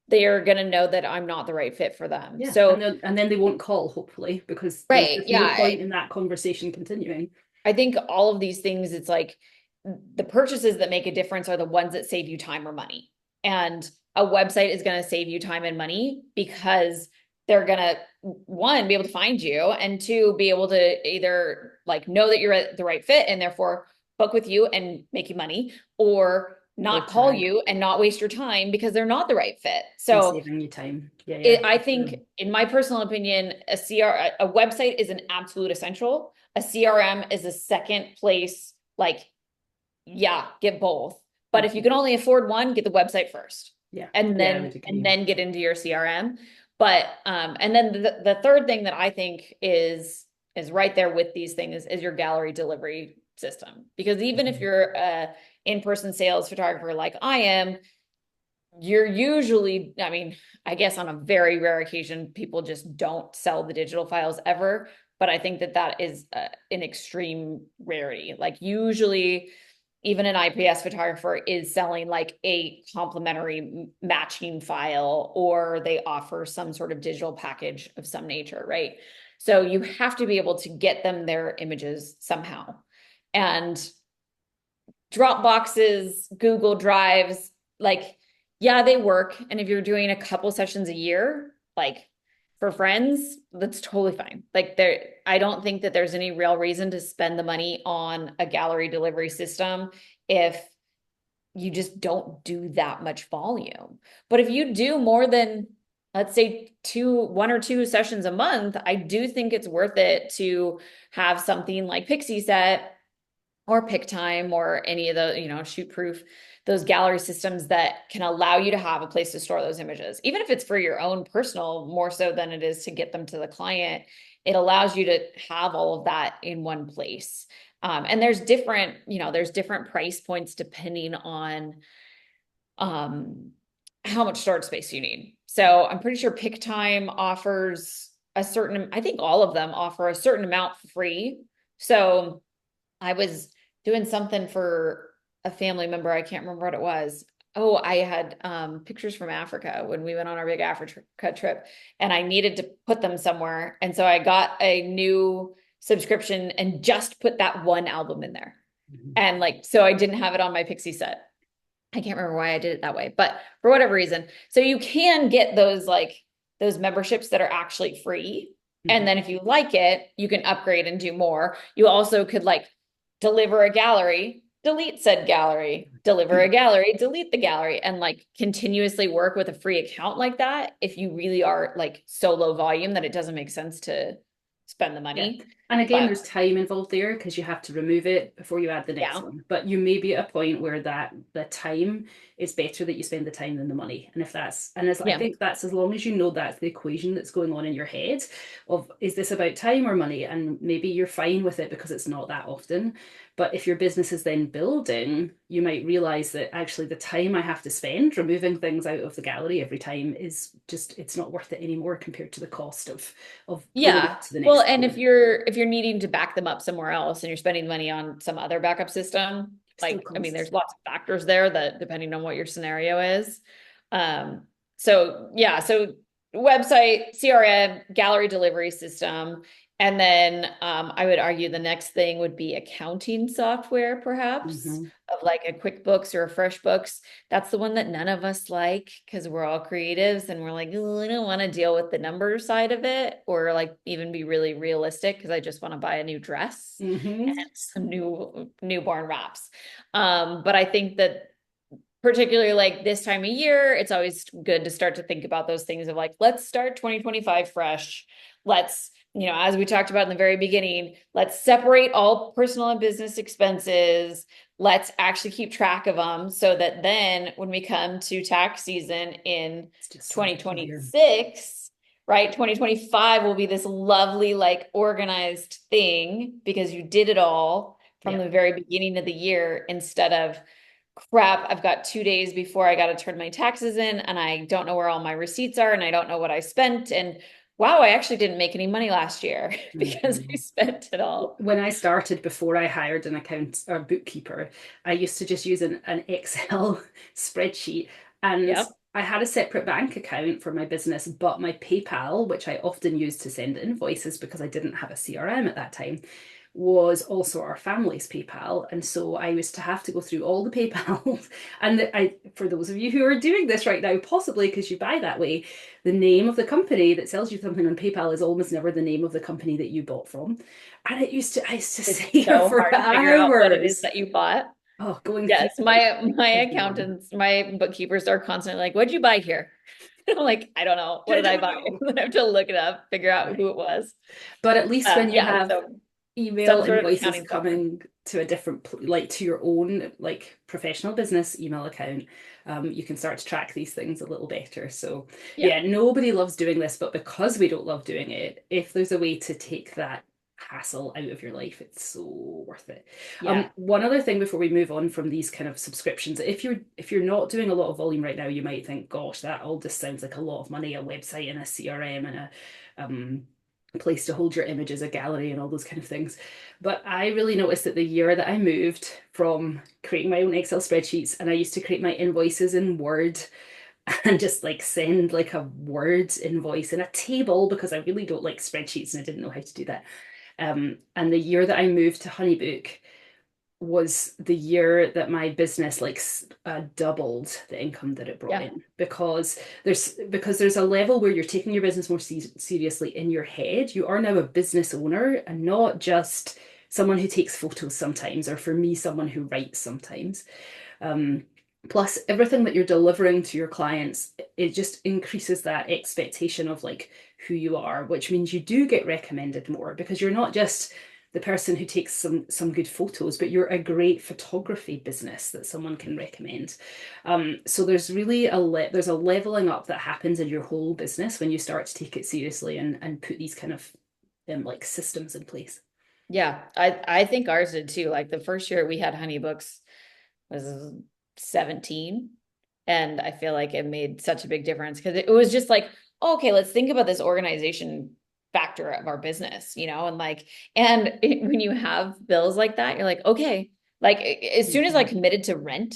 Speaker 2: They are going to know that I'm not the right fit for them.
Speaker 1: Yeah,
Speaker 2: So,
Speaker 1: and then they won't call, hopefully, because there's
Speaker 2: right,
Speaker 1: just
Speaker 2: yeah,
Speaker 1: no point in that conversation continuing.
Speaker 2: I think all of these things, it's like the purchases that make a difference are the ones that save you time or money. And a website is going to save you time and money because they're going to, one, be able to find you, and two, be able to either like know that you're the right fit and therefore book with you and make you money, or
Speaker 1: Or
Speaker 2: not call
Speaker 1: tag
Speaker 2: you and not waste your time because they're not the right fit.
Speaker 1: and
Speaker 2: So
Speaker 1: saving you time. Yeah, yeah,
Speaker 2: I
Speaker 1: for sure.
Speaker 2: think, in my personal opinion, a website is an absolute essential. A CRM is a second place. Like, yeah, get both. But if you
Speaker 1: Mhm.
Speaker 2: can only afford one, get the website first,
Speaker 1: Yeah,
Speaker 2: and
Speaker 1: yeah, I would agree.
Speaker 2: then get into your CRM. But and then the third thing that I think is right there with these things is your gallery delivery system. Because even if
Speaker 1: Mhm.
Speaker 2: you're a in-person sales photographer like I am, you're usually, I mean, I guess on a very rare occasion, people just don't sell the digital files ever. But I think that that is an extreme rarity. Like usually, even an IPS photographer is selling like a complimentary matching file, or they offer some sort of digital package of some nature, right? So you have to be able to get them their images somehow. And Dropboxes, Google Drives, like, yeah, they work. And if you're doing a couple sessions a year, like for friends, that's totally fine. Like there, I don't think that there's any real reason to spend the money on a gallery delivery system if you just don't do that much volume. But if you do more than, let's say, one or two sessions a month, I do think it's worth it to have something like Pixieset or PickTime or any of the, ShootProof, those gallery systems that can allow you to have a place to store those images. Even if it's for your own personal, more so than it is to get them to the client, it allows you to have all of that in one place. And there's different price points depending on um, how much storage space you need. So I'm pretty sure PickTime offers a certain, I think all of them offer a certain amount for free. So I was doing something for a family member. I can't remember what it was. Oh, I had pictures from Africa when we went on our big Africa trip, and I needed to put them somewhere. And so I got a new subscription and just put that one album in there.
Speaker 1: Mhm.
Speaker 2: And like, so I didn't have it on my Pixieset. I can't remember why I did it that way, but for whatever reason. So you can get those memberships that are actually free. And
Speaker 1: Mhm.
Speaker 2: then if you like it, you can upgrade and do more. You also could like deliver a gallery, delete said gallery, deliver a gallery, delete the gallery, and like continuously work with a free account like that if you really are like so low volume that it doesn't make sense to spend the
Speaker 1: Yeah.
Speaker 2: money.
Speaker 1: And again,
Speaker 2: But
Speaker 1: there's time involved there because you have to remove it before you add the next
Speaker 2: yeah,
Speaker 1: one. But you may be at a point where that the time is better that you spend the time than the money. And if that's and as I
Speaker 2: yeah,
Speaker 1: think that's as long as you know that's the equation that's going on in your head of is this about time or money? And maybe you're fine with it because it's not that often. But if your business is then building, you might realize that actually the time I have to spend removing things out of the gallery every time is just it's not worth it anymore compared to the cost of going
Speaker 2: yeah.
Speaker 1: to the
Speaker 2: Well,
Speaker 1: next
Speaker 2: and
Speaker 1: one.
Speaker 2: if you're needing to back them up somewhere else and you're spending money on some other backup system,
Speaker 1: Still
Speaker 2: like I mean,
Speaker 1: costs.
Speaker 2: there's lots of factors there that depending on what your scenario is. So yeah, so website, CRM, gallery delivery system, and then I would argue the next thing would be accounting software, perhaps.
Speaker 1: Hmm.
Speaker 2: of like a QuickBooks or a FreshBooks. That's the one that none of us like because we're all creatives and we're like, "Ooh, I don't want to deal with the number side of it or like even be really realistic because I just want to buy a new dress and
Speaker 1: Hmm.
Speaker 2: some new newborn wraps." But I think that particularly like this time of year, it's always good to start to think about those things of like, let's start 2025 fresh. Let's, as we talked about in the very beginning, let's separate all personal and business expenses. Let's actually keep track of them so that then when we come to tax season in
Speaker 1: It's just so much easier.
Speaker 2: 2026, right? 2025 will be this lovely, like organized thing because you did it all from
Speaker 1: Yeah.
Speaker 2: the very beginning of the year instead of crap, I've got 2 days before I got to turn my taxes in and I don't know where all my receipts are and I don't know what I spent. And wow, I actually didn't make any money last year because I
Speaker 1: Mhm.
Speaker 2: spent it all.
Speaker 1: When I started, before I hired an account or bookkeeper, I used to just use an Excel spreadsheet, and
Speaker 2: Yep.
Speaker 1: I had a separate bank account for my business, but my PayPal, which I often used to send invoices because I didn't have a CRM at that time, was also our family's PayPal. And so I used to have to go through all the PayPal. And for those of you who are doing this right now, possibly because you buy that way, the name of the company that sells you something on PayPal is almost never the name of the company that you bought from. And I used to
Speaker 2: It's
Speaker 1: sit here
Speaker 2: so
Speaker 1: for
Speaker 2: hard to figure out what it is
Speaker 1: hours.
Speaker 2: that you bought.
Speaker 1: Oh, going through
Speaker 2: Yes, my
Speaker 1: everyone.
Speaker 2: accountants, my bookkeepers are constantly like, "What'd you buy here?" I'm like, "I don't know. What
Speaker 1: I
Speaker 2: did I
Speaker 1: don't
Speaker 2: buy?"
Speaker 1: know.
Speaker 2: I have to look it up, figure out
Speaker 1: Right.
Speaker 2: who it was.
Speaker 1: But at least when you
Speaker 2: Yeah,
Speaker 1: have
Speaker 2: so some
Speaker 1: email
Speaker 2: sort of
Speaker 1: invoices
Speaker 2: accounting software.
Speaker 1: coming to a different, like to your own like professional business email account, you can start to track these things a little better. So
Speaker 2: Yeah,
Speaker 1: yeah, nobody loves doing this, but because we don't love doing it, if there's a way to take that hassle out of your life, it's so worth it.
Speaker 2: yeah,
Speaker 1: One other thing before we move on from these kind of subscriptions, if you're not doing a lot of volume right now, you might think, gosh, that all just sounds like a lot of money, a website and a CRM and a place to hold your images, a gallery, and all those kind of things. But I really noticed that the year that I moved from creating my own Excel spreadsheets, and I used to create my invoices in Word and just like send like a Word invoice in a table because I really don't like spreadsheets and I didn't know how to do that. And the year that I moved to Honeybook was the year that my business like doubled the income that it brought
Speaker 2: yeah.
Speaker 1: in because there's a level where you're taking your business more seriously in your head. You are now a business owner and not just someone who takes photos sometimes, or for me, someone who writes sometimes. um, Plus everything that you're delivering to your clients, it just increases that expectation of like who you are, which means you do get recommended more because you're not just the person who takes some good photos, but you're a great photography business that someone can recommend. So there's really there's a leveling up that happens in your whole business when you start to take it seriously and put these kind of like systems in place.
Speaker 2: Yeah, I think ours did too. Like the first year we had Honeybooks was 17, and I feel like it made such a big difference because it was just like, oh, okay, let's think about this organization factor of our business, and like, when you have bills like that, you're like, okay, like as soon as I
Speaker 1: Mhm.
Speaker 2: committed to rent,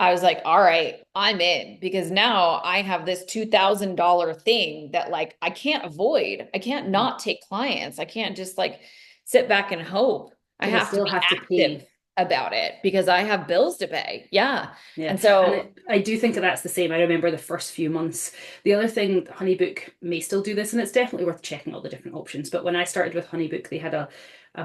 Speaker 2: I was like, all right, I'm in because now I have this $2,000 thing that like I can't avoid. I can't
Speaker 1: Mhm.
Speaker 2: not take clients. I can't just like sit back and hope. I
Speaker 1: But I
Speaker 2: have to
Speaker 1: still
Speaker 2: be
Speaker 1: have to
Speaker 2: active
Speaker 1: pay.
Speaker 2: about it because I have bills to pay. Yeah.
Speaker 1: Yeah,
Speaker 2: And
Speaker 1: and
Speaker 2: so,
Speaker 1: I do think that that's the same. I remember the first few months. The other thing, Honeybook may still do this, and it's definitely worth checking all the different options. But when I started with Honeybook, they had a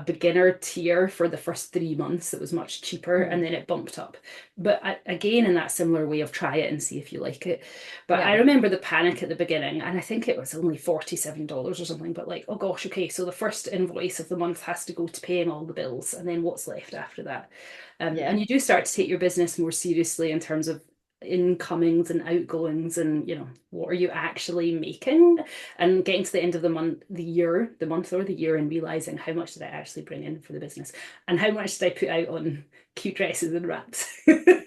Speaker 1: beginner tier for the first 3 months that was much cheaper, and
Speaker 2: mm,
Speaker 1: then it bumped up. But again, in that similar way of try it and see if you like it. But I
Speaker 2: yeah.
Speaker 1: remember the panic at the beginning, and I think it was only $47 or something. But like, oh gosh, okay, so the first invoice of the month has to go to paying all the bills, and then what's left after that? And
Speaker 2: Yeah.
Speaker 1: you do start to take your business more seriously in terms of incomings and outgoings, and what are you actually making, and getting to the end of the month, the month or the year, and realizing how much did I actually bring in for the business and how much did I put out on cute dresses and wraps.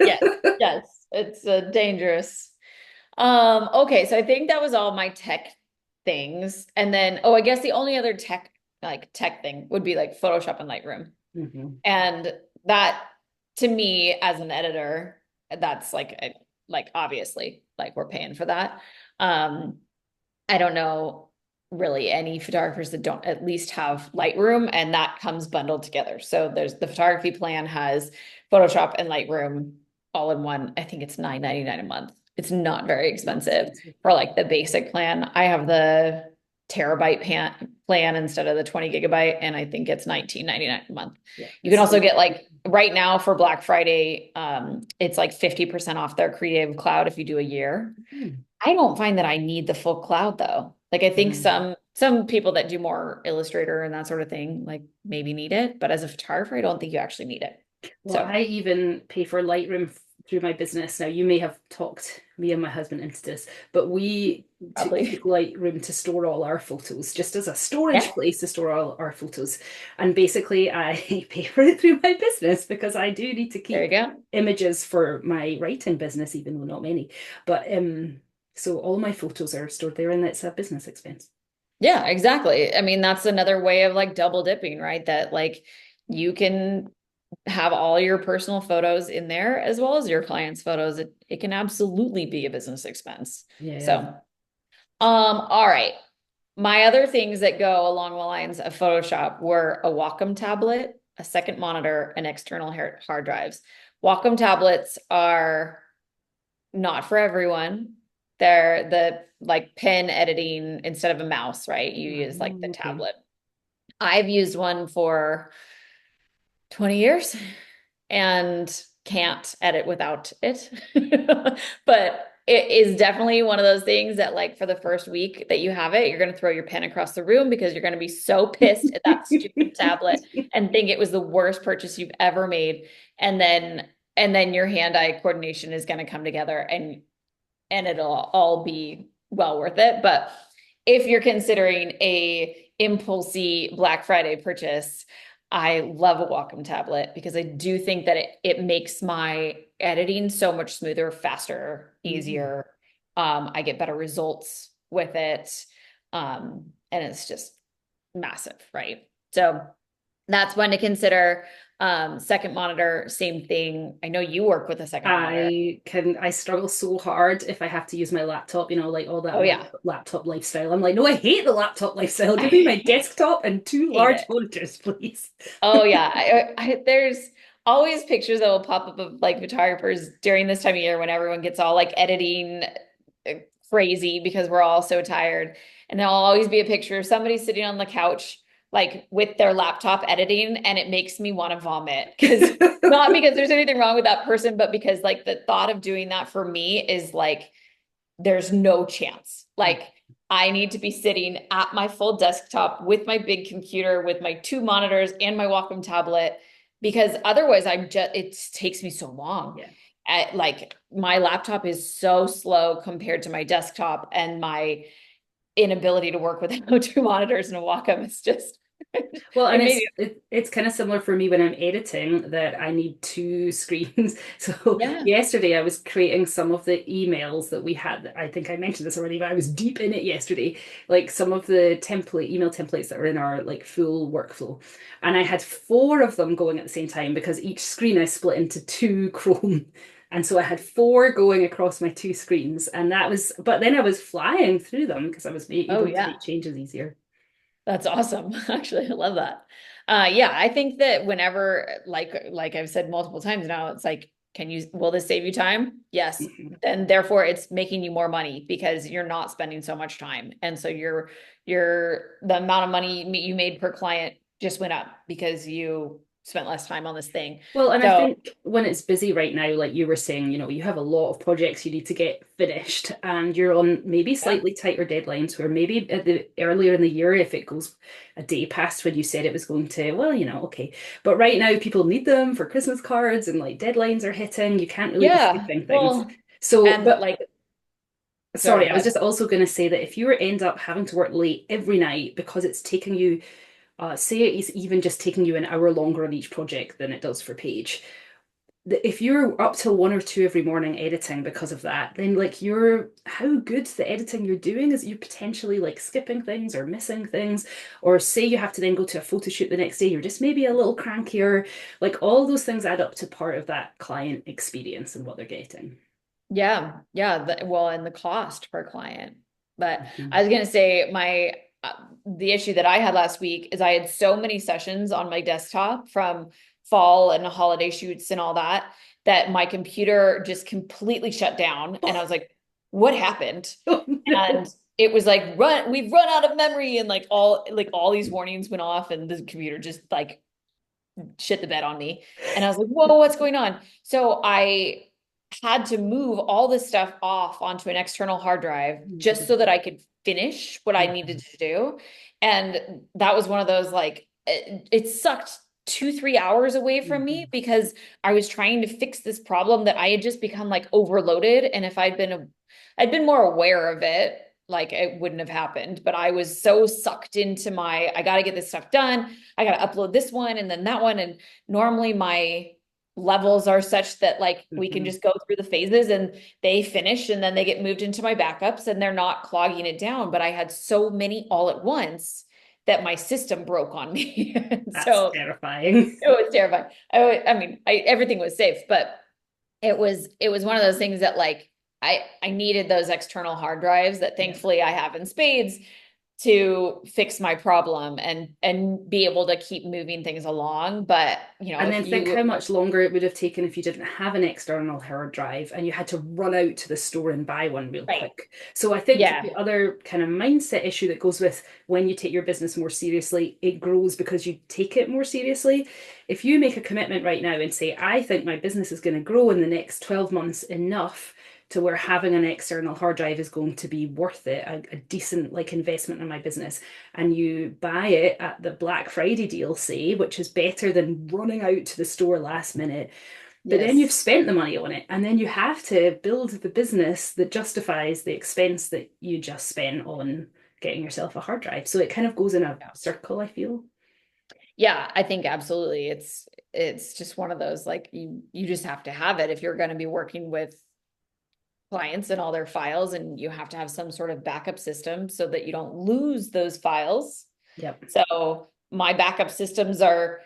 Speaker 2: Yes. Yes. It's dangerous. Okay, so I think that was all my tech things. And then, oh, I guess the only other tech thing would be like Photoshop and Lightroom.
Speaker 1: Mhm.
Speaker 2: And that to me as an editor, that's like obviously like we're paying for that. Um, I don't know. really any photographers that don't at least have Lightroom, and that comes bundled together. So there's the photography plan has Photoshop and Lightroom all in one. I think it's $9.99 a month. It's not very expensive for like the basic plan. I have the terabyte plan instead of the 20 gigabyte, and I think it's $19.99 a month.
Speaker 1: Yeah.
Speaker 2: You can also get like right now for Black Friday, it's like 50% off their Creative Cloud if you do a year. I don't find that I need the full cloud though. Like I think some people that do more Illustrator and that sort of thing, like maybe need it, but as a photographer, I don't think you actually need it.
Speaker 1: Well, I even pay for Lightroom through my business. Now, you may have talked me and my husband into this, but we take Lightroom to store all our photos, just as a storage place to store all our photos. And basically, I pay for it through my business because I do need to keep images for my writing business, even though not many. But so all my photos are stored there, and it's a business expense.
Speaker 2: Yeah, exactly. I mean, that's another way of like double dipping, right? That like you can have all your personal photos in there as well as your clients' photos. It can absolutely be a business expense.
Speaker 1: Yeah.
Speaker 2: So, all right. My other things that go along the lines of Photoshop were a Wacom tablet, a second monitor, and external hard drives. Wacom tablets are not for everyone. They're the like pen editing instead of a mouse, right? You use like the tablet. I've used one for 20 years and can't edit without it. But it is definitely one of those things that like for the first week that you have it, you're going to throw your pen across the room because you're going to be so pissed at that stupid tablet and think it was the worst purchase you've ever made. And then your hand-eye coordination is going to come together and it'll all be well worth it. But if you're considering a impulsy Black Friday purchase, I love a Wacom tablet because I do think that it makes my editing so much smoother, faster, easier. I get better results with it. And it's just massive, right? So that's one to consider. Second monitor, same thing. I know you work with a second monitor.
Speaker 1: I struggle so hard if I have to use my laptop, like all that laptop lifestyle. I'm like, no, I hate the laptop lifestyle. Give me my desktop and two large monitors, please.
Speaker 2: Oh yeah. There's always pictures that will pop up of like photographers during this time of year when everyone gets all like editing crazy because we're all so tired. And there'll always be a picture of somebody sitting on the couch like with their laptop editing, and it makes me want to vomit because not because there's anything wrong with that person, but because like the thought of doing that for me is like there's no chance. Like I need to be sitting at my full desktop with my big computer with my two monitors and my Wacom tablet because otherwise it takes me so long. Like my laptop is so slow compared to my desktop, and my inability to work without two monitors and a Wacom is just
Speaker 1: well, and it's kind of similar for me when I'm editing that I need two screens. So yesterday I was creating some of the emails that we had. I think I mentioned this already, but I was deep in it yesterday. Like some of the email templates that are in our like full workflow. And I had 4 of them going at the same time because each screen I split into 2 Chrome. And so I had 4 going across my 2 screens, but then I was flying through them because I was able to make changes easier.
Speaker 2: That's awesome. Actually, I love that. Yeah, I think that whenever, like I've said multiple times now, it's like, will this save you time? Yes. And therefore it's making you more money because you're not spending so much time. And so the amount of money you made per client just went up because you spent less time on this thing.
Speaker 1: Well, and I think when it's busy right now, like you were saying, you have a lot of projects you need to get finished and you're on maybe slightly tighter deadlines where maybe earlier in the year, if it goes a day past when you said it was going to, well, okay. But right now people need them for Christmas cards and like deadlines are hitting. You can't really be skipping things. Well, sorry, I was just also going to say that if you end up having to work late every night because it's taking you say it's even just taking you an hour longer on each project than it does for Paige. If you're up till 1 or 2 every morning editing because of that, then like how good the editing you're doing is you're potentially like skipping things or missing things, or say you have to then go to a photo shoot the next day, you're just maybe a little crankier. Like all those things add up to part of that client experience and what they're getting.
Speaker 2: Yeah. And the cost per client. But I was going to say the issue that I had last week is I had so many sessions on my desktop from fall and holiday shoots and all that, that my computer just completely shut down. And I was like, what happened?
Speaker 1: Oh, no.
Speaker 2: And it was like, we've run out of memory. And like all these warnings went off and the computer just like shit the bed on me. And I was like, whoa, what's going on? So I had to move all this stuff off onto an external hard drive just so that I could finish what I needed to do. And that was one of those like, it sucked 2, 3 hours away from me because I was trying to fix this problem that I had just become like overloaded. And if I'd been more aware of it, like it wouldn't have happened. But I was so sucked into I got to get this stuff done. I got to upload this one and then that one. And normally my levels are such that like we can just go through the phases and they finish and then they get moved into my backups and they're not clogging it down. But I had so many all at once that my system broke on me.
Speaker 1: That's terrifying.
Speaker 2: It was terrifying. I mean, everything was safe, but it was one of those things that like I needed those external hard drives that thankfully I have in spades to fix my problem and be able to keep moving things along. But
Speaker 1: and then think how much longer it would have taken if you didn't have an external hard drive and you had to run out to the store and buy one real quick. So I think the other kind of mindset issue that goes with when you take your business more seriously, it grows because you take it more seriously. If you make a commitment right now and say, I think my business is going to grow in the next 12 months enough to where having an external hard drive is going to be worth it, a decent like investment in my business, and you buy it at the Black Friday deal, say, which is better than running out to the store last minute. But then you've spent the money on it, and then you have to build the business that justifies the expense that you just spent on getting yourself a hard drive. So it kind of goes in a circle, I feel.
Speaker 2: Yeah, I think absolutely. It's just one of those like you just have to have it if you're going to be working with clients and all their files, and you have to have some sort of backup system so that you don't lose those files.
Speaker 1: Yep.
Speaker 2: So my backup systems are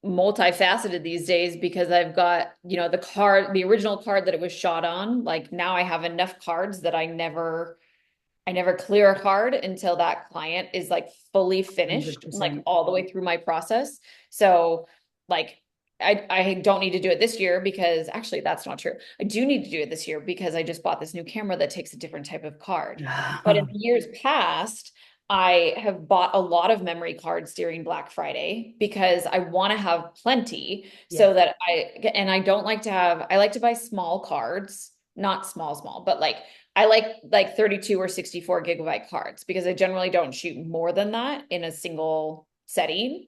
Speaker 2: multifaceted these days because I've got, the original card that it was shot on. Like now I have enough cards that I never clear a card until that client is like fully finished,
Speaker 1: 100%.
Speaker 2: like all the way through my process. So like I don't need to do it this year because actually that's not true. I do need to do it this year because I just bought this new camera that takes a different type of card. But in the years past, I have bought a lot of memory cards during Black Friday because I want to have plenty so that I don't like to I like to buy small cards, not small, but like I like 32 or 64 gigabyte cards because I generally don't shoot more than that in a single setting.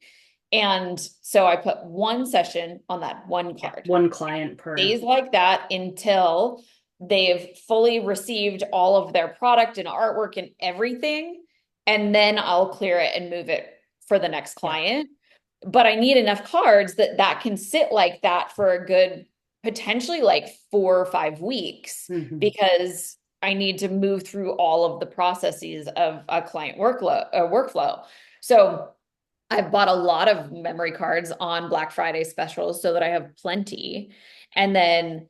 Speaker 2: And so I put one session on that one card.
Speaker 1: One client per.
Speaker 2: Days like that until they've fully received all of their product and artwork and everything. And then I'll clear it and move it for the next client. But I need enough cards that can sit like that for a good, potentially like 4 or 5 weeks because I need to move through all of the processes of a client workflow. So I've bought a lot of memory cards on Black Friday specials so that I have plenty. And then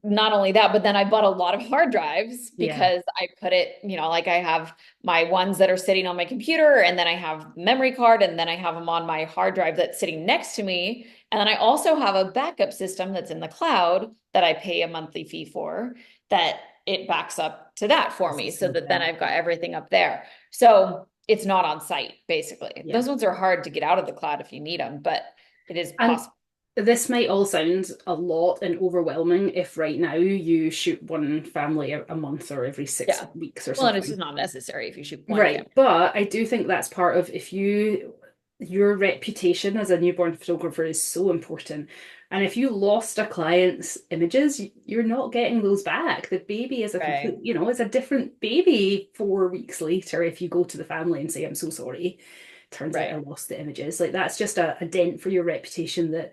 Speaker 2: not only that, but then I bought a lot of hard drives because I put it, like I have my ones that are sitting on my computer and then I have memory card and then I have them on my hard drive that's sitting next to me. And then I also have a backup system that's in the cloud that I pay a monthly fee for that it backs up to that for me so that then I've got everything up there. So it's not on site, basically. Those ones are hard to get out of the cloud if you need them, but it is possible.
Speaker 1: This might all sound a lot and overwhelming if right now you shoot one family a month or every 6 weeks or something.
Speaker 2: Well, and it's just not necessary if you shoot one.
Speaker 1: Right. But I do think that's part of your reputation as a newborn photographer is so important. And if you lost a client's images, you're not getting those back. The baby is it's a different baby 4 weeks later if you go to the family and say, I'm so sorry. Turns out I lost the images. Like that's just a dent for your reputation that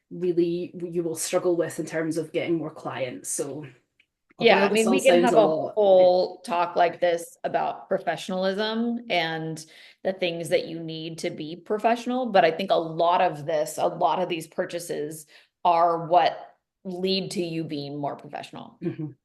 Speaker 1: really you will struggle with in terms of getting more clients. So
Speaker 2: yeah, I mean, we can have a whole talk like this about professionalism and the things that you need to be professional. But I think a lot of these purchases are what lead to you being more professional.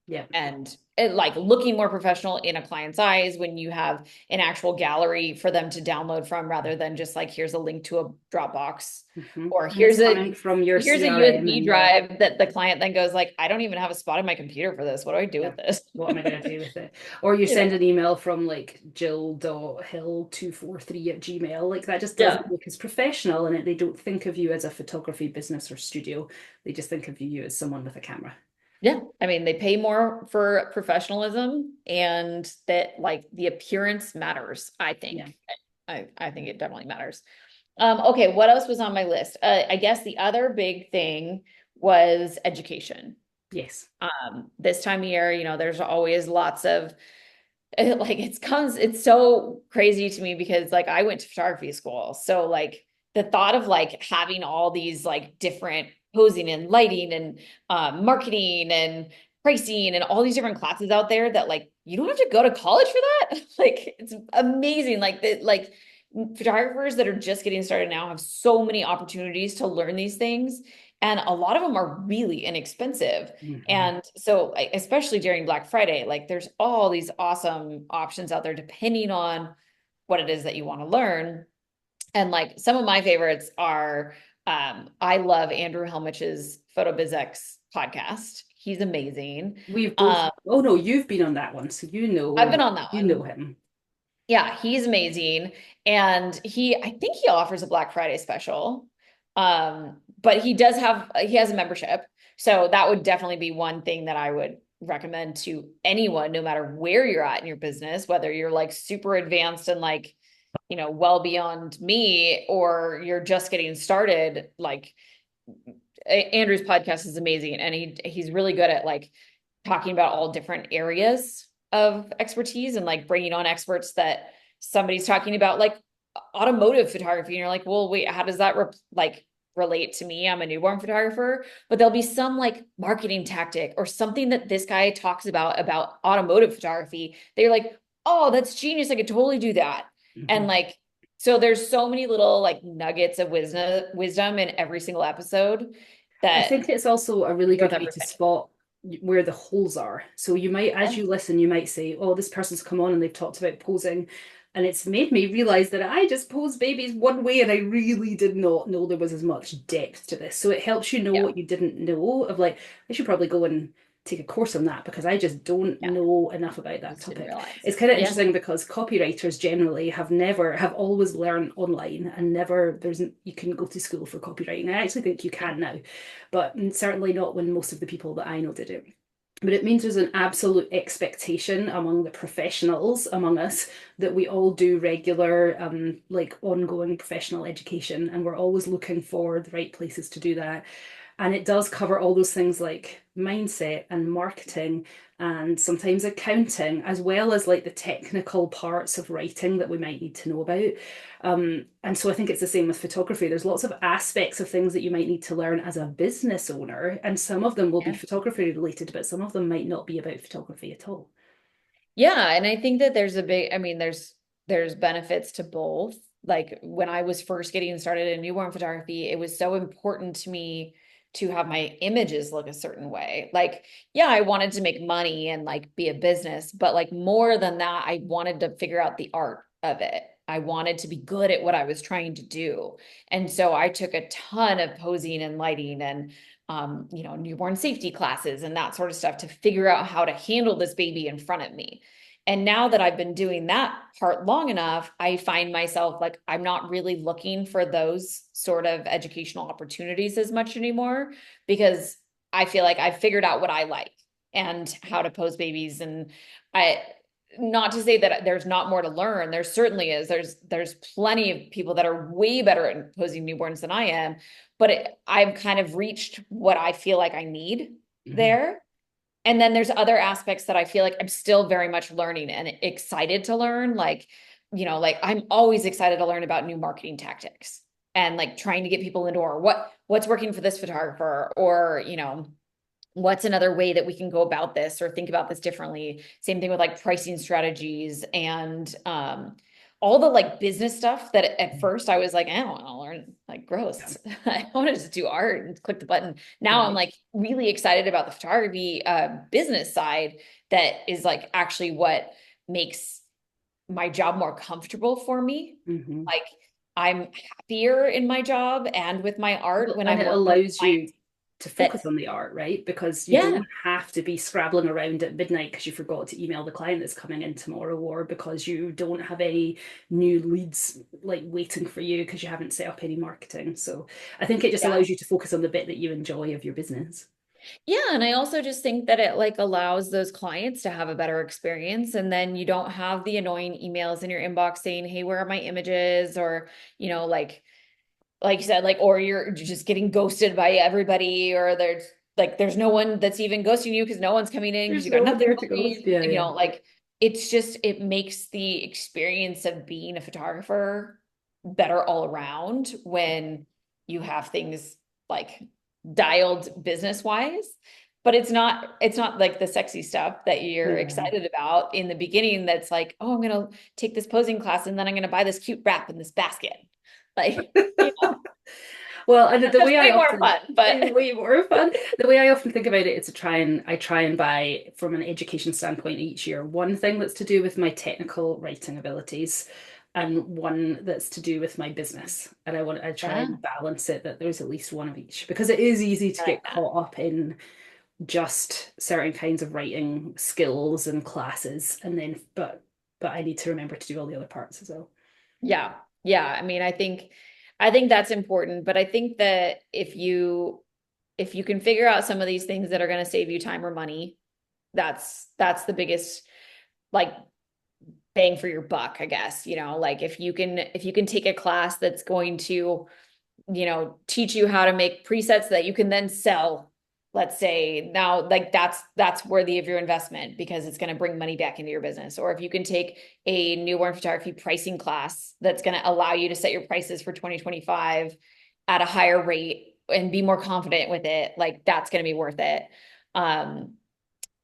Speaker 1: Yeah.
Speaker 2: and it, like looking more professional in a client's eyes when you have an actual gallery for them to download from rather than just like, here's a link to a Dropbox or
Speaker 1: And it's coming from your
Speaker 2: here's a
Speaker 1: CRM
Speaker 2: USB
Speaker 1: and your,
Speaker 2: drive that the client then goes like, I don't even have a spot in my computer for this. What do I do
Speaker 1: yeah,
Speaker 2: with this?
Speaker 1: what am I going to do with it? Or you
Speaker 2: You know?
Speaker 1: send an email from like jill.hill243 @gmail. Like that just
Speaker 2: Yeah.
Speaker 1: doesn't look as professional, and they don't think of you as a photography business or studio. They just think of you as someone with a camera.
Speaker 2: Yeah. I mean, they pay more for professionalism and that like the appearance matters, I
Speaker 1: Yeah.
Speaker 2: think. I think it definitely matters. Okay, what else was on my list? I guess the other big thing was education.
Speaker 1: Yes.
Speaker 2: This time of year, there's always lots of like it's so crazy to me because like I went to photography school. So like the thought of like having all these like different posing and lighting and marketing and pricing and all these different classes out there that like you don't have to go to college for that. Like it's amazing. Like photographers that are just getting started now have so many opportunities to learn these things. And a lot of them are really inexpensive.
Speaker 1: Mhm.
Speaker 2: And so, especially during Black Friday, like there's all these awesome options out there depending on what it is that you want to learn. And like some of my favorites are, I love Andrew Helmich's PhotoBizX podcast. He's amazing.
Speaker 1: We've both, oh no, you've been on that one, so
Speaker 2: I've been on that
Speaker 1: you know
Speaker 2: one.
Speaker 1: him.
Speaker 2: Yeah, he's amazing. And I think he offers a Black Friday special. But he has a membership. So that would definitely be one thing that I would recommend to anyone, no matter where you're at in your business, whether you're like super advanced and like, well beyond me, or you're just getting started. Like Andrew's podcast is amazing. And he's really good at like talking about all different areas of expertise and like bringing on experts that somebody's talking about like automotive photography and you're like, well, wait, how does that like relate to me? I'm a newborn photographer, but there'll be some like marketing tactic or something that this guy talks about automotive photography. They're like, oh, that's genius. I could totally do that. And
Speaker 1: Mhm.
Speaker 2: like, so there's so many little like nuggets of wisdom in every single episode
Speaker 1: I
Speaker 2: that
Speaker 1: think it's also a really
Speaker 2: worth
Speaker 1: good way to
Speaker 2: everything.
Speaker 1: spot where the holes are. So you might, as
Speaker 2: Yeah.
Speaker 1: you listen, you might say, "Oh, this person's come on and they've talked about posing." And it's made me realize that I just pose babies one way and I really did not know there was as much depth to this. So it helps you know
Speaker 2: Yeah.
Speaker 1: what you didn't know of like, I should probably go and take a course on that because I just don't
Speaker 2: Yeah.
Speaker 1: know enough about that
Speaker 2: Just didn't
Speaker 1: topic.
Speaker 2: realize.
Speaker 1: It's kind of
Speaker 2: Yeah.
Speaker 1: interesting because copywriters generally have always learned online and never you can go to school for copywriting. I actually think you
Speaker 2: Yeah.
Speaker 1: can now, but certainly not when most of the people that I know did it. But it means there's an absolute expectation among the professionals among us that we all do regular, like ongoing professional education, and we're always looking for the right places to do that. And it does cover all those things like mindset and marketing and sometimes accounting, as well as like the technical parts of writing that we might need to know about. And so I think it's the same with photography. There's lots of aspects of things that you might need to learn as a business owner, and some of them will be
Speaker 2: Yeah.
Speaker 1: photography related, but some of them might not be about photography at all.
Speaker 2: Yeah, and I think that I mean, there's benefits to both. Like when I was first getting started in newborn photography, it was so important to me to have my images look a certain way. Like, yeah, I wanted to make money and like be a business, but like more than that, I wanted to figure out the art of it. I wanted to be good at what I was trying to do. And so I took a ton of posing and lighting and newborn safety classes and that sort of stuff to figure out how to handle this baby in front of me. And now that I've been doing that part long enough, I find myself like I'm not really looking for those sort of educational opportunities as much anymore because I feel like I've figured out what I like and how to pose babies. And I, not to say that there's not more to learn. There certainly is. There's plenty of people that are way better at posing newborns than I am, but I've kind of reached what I feel like I need
Speaker 1: Mhm.
Speaker 2: there. And then there's other aspects that I feel like I'm still very much learning and excited to learn. Like, like I'm always excited to learn about new marketing tactics and like trying to get people in the door. What's working for this photographer, or what's another way that we can go about this or think about this differently. Same thing with like pricing strategies and all the like business stuff that at first I was like, I don't want to learn, like gross. I want to just do art and click the button. Now I'm
Speaker 1: Right.
Speaker 2: like really excited about the photography business side that is like actually what makes my job more comfortable for me.
Speaker 1: Hmm.
Speaker 2: Like I'm happier in my job and with my art when
Speaker 1: And
Speaker 2: I'm
Speaker 1: it
Speaker 2: working with
Speaker 1: allows
Speaker 2: clients
Speaker 1: you to
Speaker 2: that,
Speaker 1: focus on the art, right? Because you
Speaker 2: yeah,
Speaker 1: don't have to be scrabbling around at midnight because you forgot to email the client that's coming in tomorrow, or because you don't have any new leads like waiting for you because you haven't set up any marketing. So I think it just
Speaker 2: yeah.
Speaker 1: allows you to focus on the bit that you enjoy of your business.
Speaker 2: Yeah, and I also just think that it like allows those clients to have a better experience and then you don't have the annoying emails in your inbox saying, "Hey, where are my images?" or, like you said, like or you're just getting ghosted by everybody or there's no one that's even ghosting you because no one's coming in because
Speaker 1: There's
Speaker 2: you
Speaker 1: no
Speaker 2: got
Speaker 1: one
Speaker 2: nothing
Speaker 1: there to go.
Speaker 2: going,
Speaker 1: Yeah, yeah.
Speaker 2: like it's just it makes the experience of being a photographer better all around when you have things like dialed business wise, but it's not like the sexy stuff that you're
Speaker 1: Yeah.
Speaker 2: excited about in the beginning that's like, oh, I'm gonna take this posing class and then I'm gonna buy this cute wrap in this basket, like, you know,
Speaker 1: Well, and the
Speaker 2: that's
Speaker 1: way I
Speaker 2: way more
Speaker 1: often
Speaker 2: fun, but
Speaker 1: way more fun. The way I often think about it is to try and buy from an education standpoint each year one thing that's to do with my technical writing abilities and one that's to do with my business. And I try
Speaker 2: yeah,
Speaker 1: and balance it that there's at least one of each because it is easy to
Speaker 2: I like
Speaker 1: get
Speaker 2: that.
Speaker 1: caught up in just certain kinds of writing skills and classes and then but I need to remember to do all the other parts as well.
Speaker 2: Yeah. Yeah. I mean, I think that's important, but I think that if you can figure out some of these things that are going to save you time or money, that's the biggest like bang for your buck, I guess. Like if you can take a class that's going to teach you how to make presets that you can then sell, let's say, now like that's worthy of your investment because it's going to bring money back into your business. Or if you can take a newborn photography pricing class that's going to allow you to set your prices for 2025 at a higher rate and be more confident with it, like that's going to be worth it.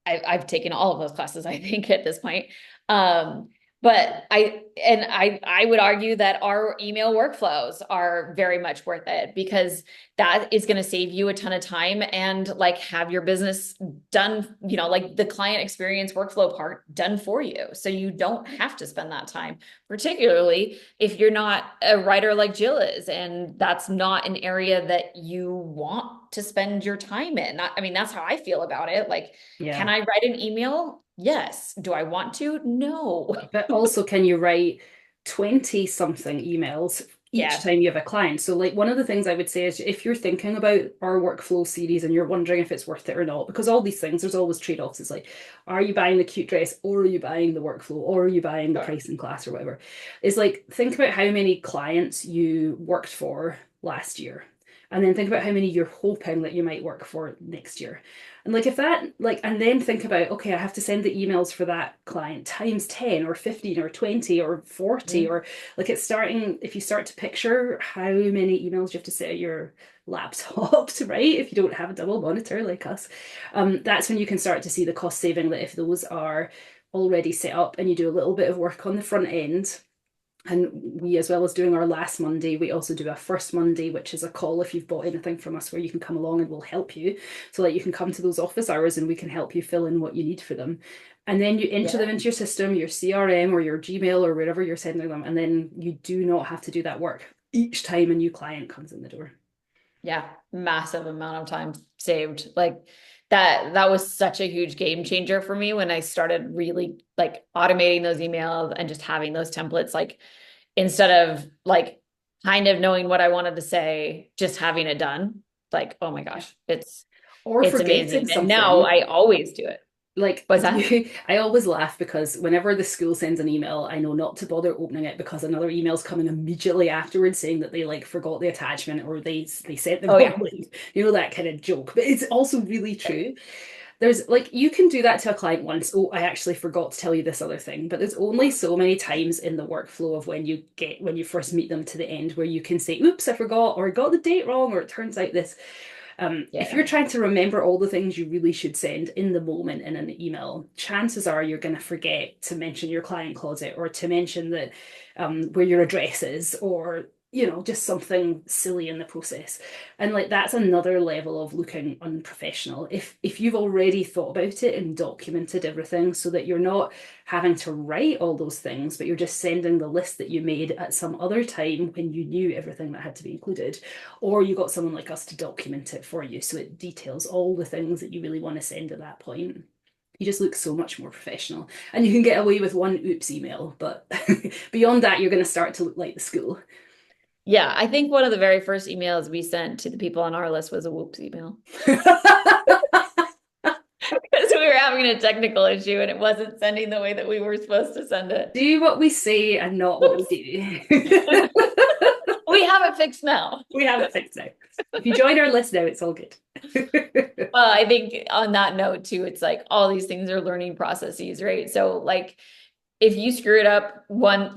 Speaker 2: I've taken all of those classes, I think, at this point. Um, but I would argue that our email workflows are very much worth it because that is going to save you a ton of time and like have your business done, like the client experience workflow part done for you. So you don't have to spend that time, particularly if you're not a writer like Jill is, and that's not an area that you want to spend your time in. I mean, that's how I feel about it. Like, can
Speaker 1: Yeah.
Speaker 2: I write an email? Yes. Do I want to? No.
Speaker 1: But also, can you write 20 something emails each
Speaker 2: Yeah.
Speaker 1: time you have a client? So, like, one of the things I would say is if you're thinking about our workflow series and you're wondering if it's worth it or not, because all these things, there's always trade-offs. It's like, are you buying the cute dress or are you buying the workflow or are you buying the
Speaker 2: Sure.
Speaker 1: pricing class or whatever? It's like, think about how many clients you worked for last year. And then think about how many you're hoping that you might work for next year. And like if that like and then think about, okay, I have to send the emails for that client times 10 or 15 or 20 or 40
Speaker 2: Mhm.
Speaker 1: or like it's starting if you start to picture how many emails you have to set at your laptop to write if you don't have a double monitor like us, that's when you can start to see the cost saving that if those are already set up and you do a little bit of work on the front end. And we, as well as doing our last Monday, we also do a first Monday, which is a call if you've bought anything from us where you can come along and we'll help you. So that you can come to those office hours and we can help you fill in what you need for them. And then you enter them
Speaker 2: Yeah.
Speaker 1: into your system, your CRM or your Gmail or wherever you're sending them. And then you do not have to do that work each time a new client comes in the door.
Speaker 2: Yeah. Massive amount of time saved. Like that was such a huge game changer for me when I started really like automating those emails and just having those templates, like instead of like kind of knowing what I wanted to say, just having it done. Like, oh my
Speaker 1: Yeah.
Speaker 2: gosh, it's
Speaker 1: Or
Speaker 2: it's amazing.
Speaker 1: forgetting
Speaker 2: And now
Speaker 1: something.
Speaker 2: I always do it.
Speaker 1: Like
Speaker 2: What's that?
Speaker 1: I always laugh because whenever the school sends an email, I know not to bother opening it because another email's coming immediately afterwards saying that they like forgot the attachment or they sent the
Speaker 2: Oh
Speaker 1: wrong
Speaker 2: yeah.
Speaker 1: link. You know, that kind of joke. But it's also really true. There's like you can do that to a client once. Oh, I actually forgot to tell you this other thing. But there's only so many times in the workflow of when you first meet them to the end where you can say, oops, I forgot, or I got the date wrong, or it turns out this. If you're
Speaker 2: Yeah.
Speaker 1: trying to remember all the things you really should send in the moment in an email, chances are you're going to forget to mention your client closet, or to mention that where your address is, or just something silly in the process. And like that's another level of looking unprofessional. If you've already thought about it and documented everything so that you're not having to write all those things, but you're just sending the list that you made at some other time when you knew everything that had to be included, or you got someone like us to document it for you so it details all the things that you really want to send at that point. You just look so much more professional. And you can get away with one oops email, but beyond that, you're going to start to look like the school.
Speaker 2: Yeah, I think one of the very first emails we sent to the people on our list was a whoops email because we were having a technical issue and it wasn't sending the way that we were supposed to send it.
Speaker 1: Do what we say and not what we
Speaker 2: Whoops.
Speaker 1: do.
Speaker 2: We have it fixed now.
Speaker 1: We have it fixed now. If you join our list now, it's all good.
Speaker 2: Well, I think on that note too, it's like all these things are learning processes, right? So like if you screw it up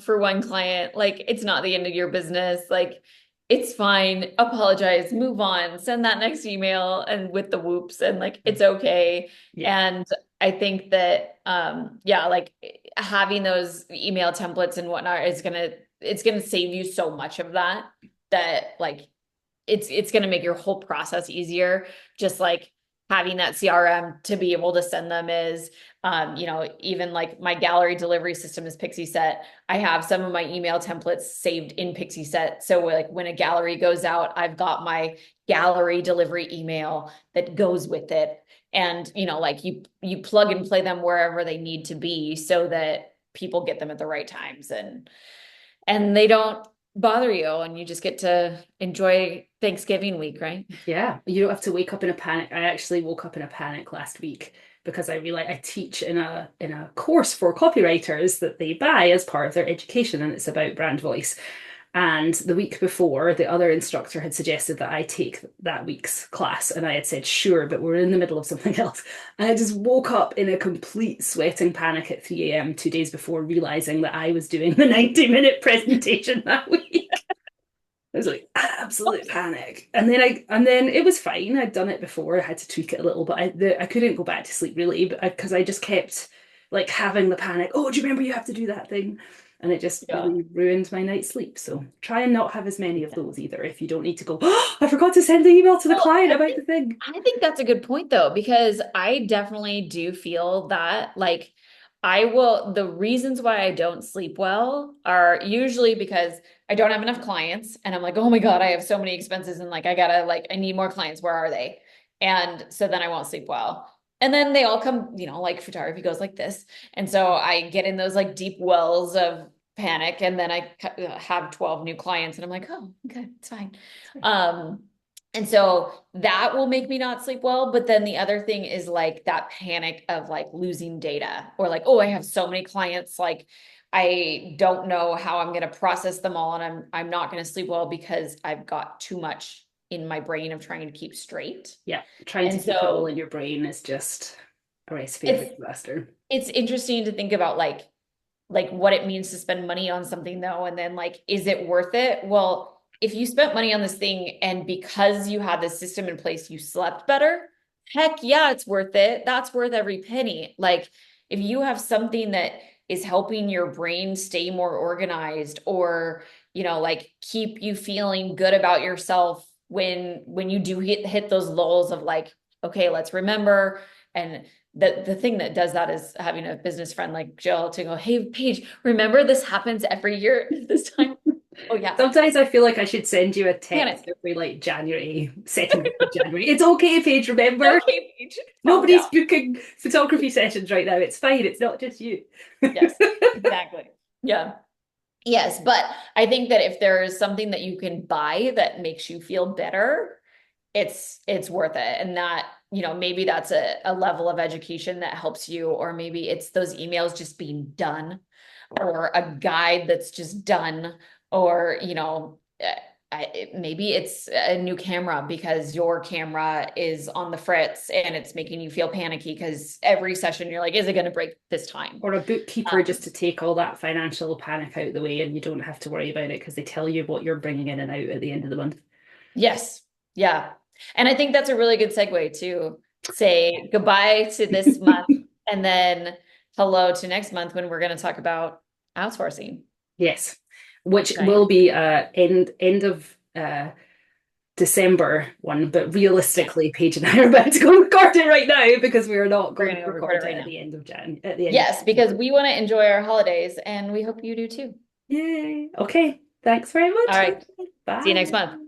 Speaker 2: for one client, like it's not the end of your business. Like it's fine. Apologize, move on, send that next email and with the whoops and like it's okay.
Speaker 1: Yeah.
Speaker 2: And I think that yeah, like having those email templates and whatnot is it's gonna save you so much of that like it's going to make your whole process easier. Just like having that CRM to be able to send them is, even like my gallery delivery system is Pixieset. I have some of my email templates saved in Pixieset. So like when a gallery goes out, I've got my gallery delivery email that goes with it. And, like you plug and play them wherever they need to be so that people get them at the right times and they don't bother you and you just get to enjoy Thanksgiving week, right?
Speaker 1: Yeah, you don't have to wake up in a panic. I actually woke up in a panic last week because I realized I teach in a course for copywriters that they buy as part of their education, and it's about brand voice. And the week before, the other instructor had suggested that I take that week's class, and I had said sure, but we're in the middle of something else. And I just woke up in a complete sweating panic at 3 a.m. 2 days before, realizing that I was doing the 90-minute presentation that week. I was like absolute panic, and then it was fine. I'd done it before. I had to tweak it a little, but I couldn't go back to sleep really, because I just kept like having the panic. Oh, do you remember you have to do that thing? And it just
Speaker 2: Yeah.
Speaker 1: really ruined my night's sleep. So try and not have as many of those either. If you don't need to go, oh, I forgot to send the email to the
Speaker 2: Well,
Speaker 1: client about the thing.
Speaker 2: I think that's a good point though, because I definitely do feel that like the reasons why I don't sleep well are usually because I don't have enough clients and I'm like, oh my God, I have so many expenses and like, I need more clients. Where are they? And so then I won't sleep well. And then they all come, like photography goes like this. And so I get in those like deep wells of panic and then I have 12 new clients and I'm like, oh, okay, it's fine. Um, and so that will make me not sleep well. But then the other thing is like that panic of like losing data or like, oh, I have so many clients. Like I don't know how I'm going to process them all. And I'm not going to sleep well because I've got too much in my brain of trying to keep straight.
Speaker 1: Yeah, trying to
Speaker 2: And
Speaker 1: keep it all
Speaker 2: so
Speaker 1: in your brain is just a recipe for
Speaker 2: it's,
Speaker 1: disaster.
Speaker 2: it's interesting to think about like what it means to spend money on something though. And then like, is it worth it? Well, if you spent money on this thing and because you had this system in place, you slept better, heck yeah, it's worth it. That's worth every penny. Like if you have something that is helping your brain stay more organized or, like keep you feeling good about yourself when you do hit those lulls of like, okay, let's remember. And the thing that does that is having a business friend like Jill to go, hey, Paige, remember this happens every year this time. Oh yeah.
Speaker 1: Sometimes I feel like I should send you a text
Speaker 2: Panic.
Speaker 1: every like January, second week of January. It's okay, Paige, remember?
Speaker 2: Okay, Paige, calm
Speaker 1: Nobody's
Speaker 2: down.
Speaker 1: booking photography sessions right now. It's fine. It's not just you.
Speaker 2: Yes, exactly. Yeah. Yes, but I think that if there is something that you can buy that makes you feel better, it's worth it. And that, maybe that's a level of education that helps you, or maybe it's those emails just being done, or a guide that's just done, or, maybe it's a new camera because your camera is on the fritz and it's making you feel panicky because every session you're like, is it going to break this time?
Speaker 1: Or a bookkeeper just
Speaker 2: Um,
Speaker 1: to take all that financial panic out of the way, and you don't have to worry about it because they tell you what you're bringing in and out at the end of the month.
Speaker 2: yes. Yeah. And I think that's a really good segue to say goodbye to this month and then hello to next month when we're going to talk about outsourcing.
Speaker 1: Yes, which will
Speaker 2: Exciting.
Speaker 1: be end of December one, but
Speaker 2: Yeah,
Speaker 1: realistically, Paige and I are about to go record it right now because we are not
Speaker 2: we're
Speaker 1: going
Speaker 2: going
Speaker 1: to
Speaker 2: to go record
Speaker 1: record
Speaker 2: it
Speaker 1: it
Speaker 2: right
Speaker 1: at
Speaker 2: now.
Speaker 1: the end of At the end of
Speaker 2: Yes, because
Speaker 1: December.
Speaker 2: we want to enjoy our holidays and we hope you do too.
Speaker 1: Yay. Okay. Thanks very
Speaker 2: All
Speaker 1: much.
Speaker 2: right. See you next
Speaker 1: Bye.
Speaker 2: month.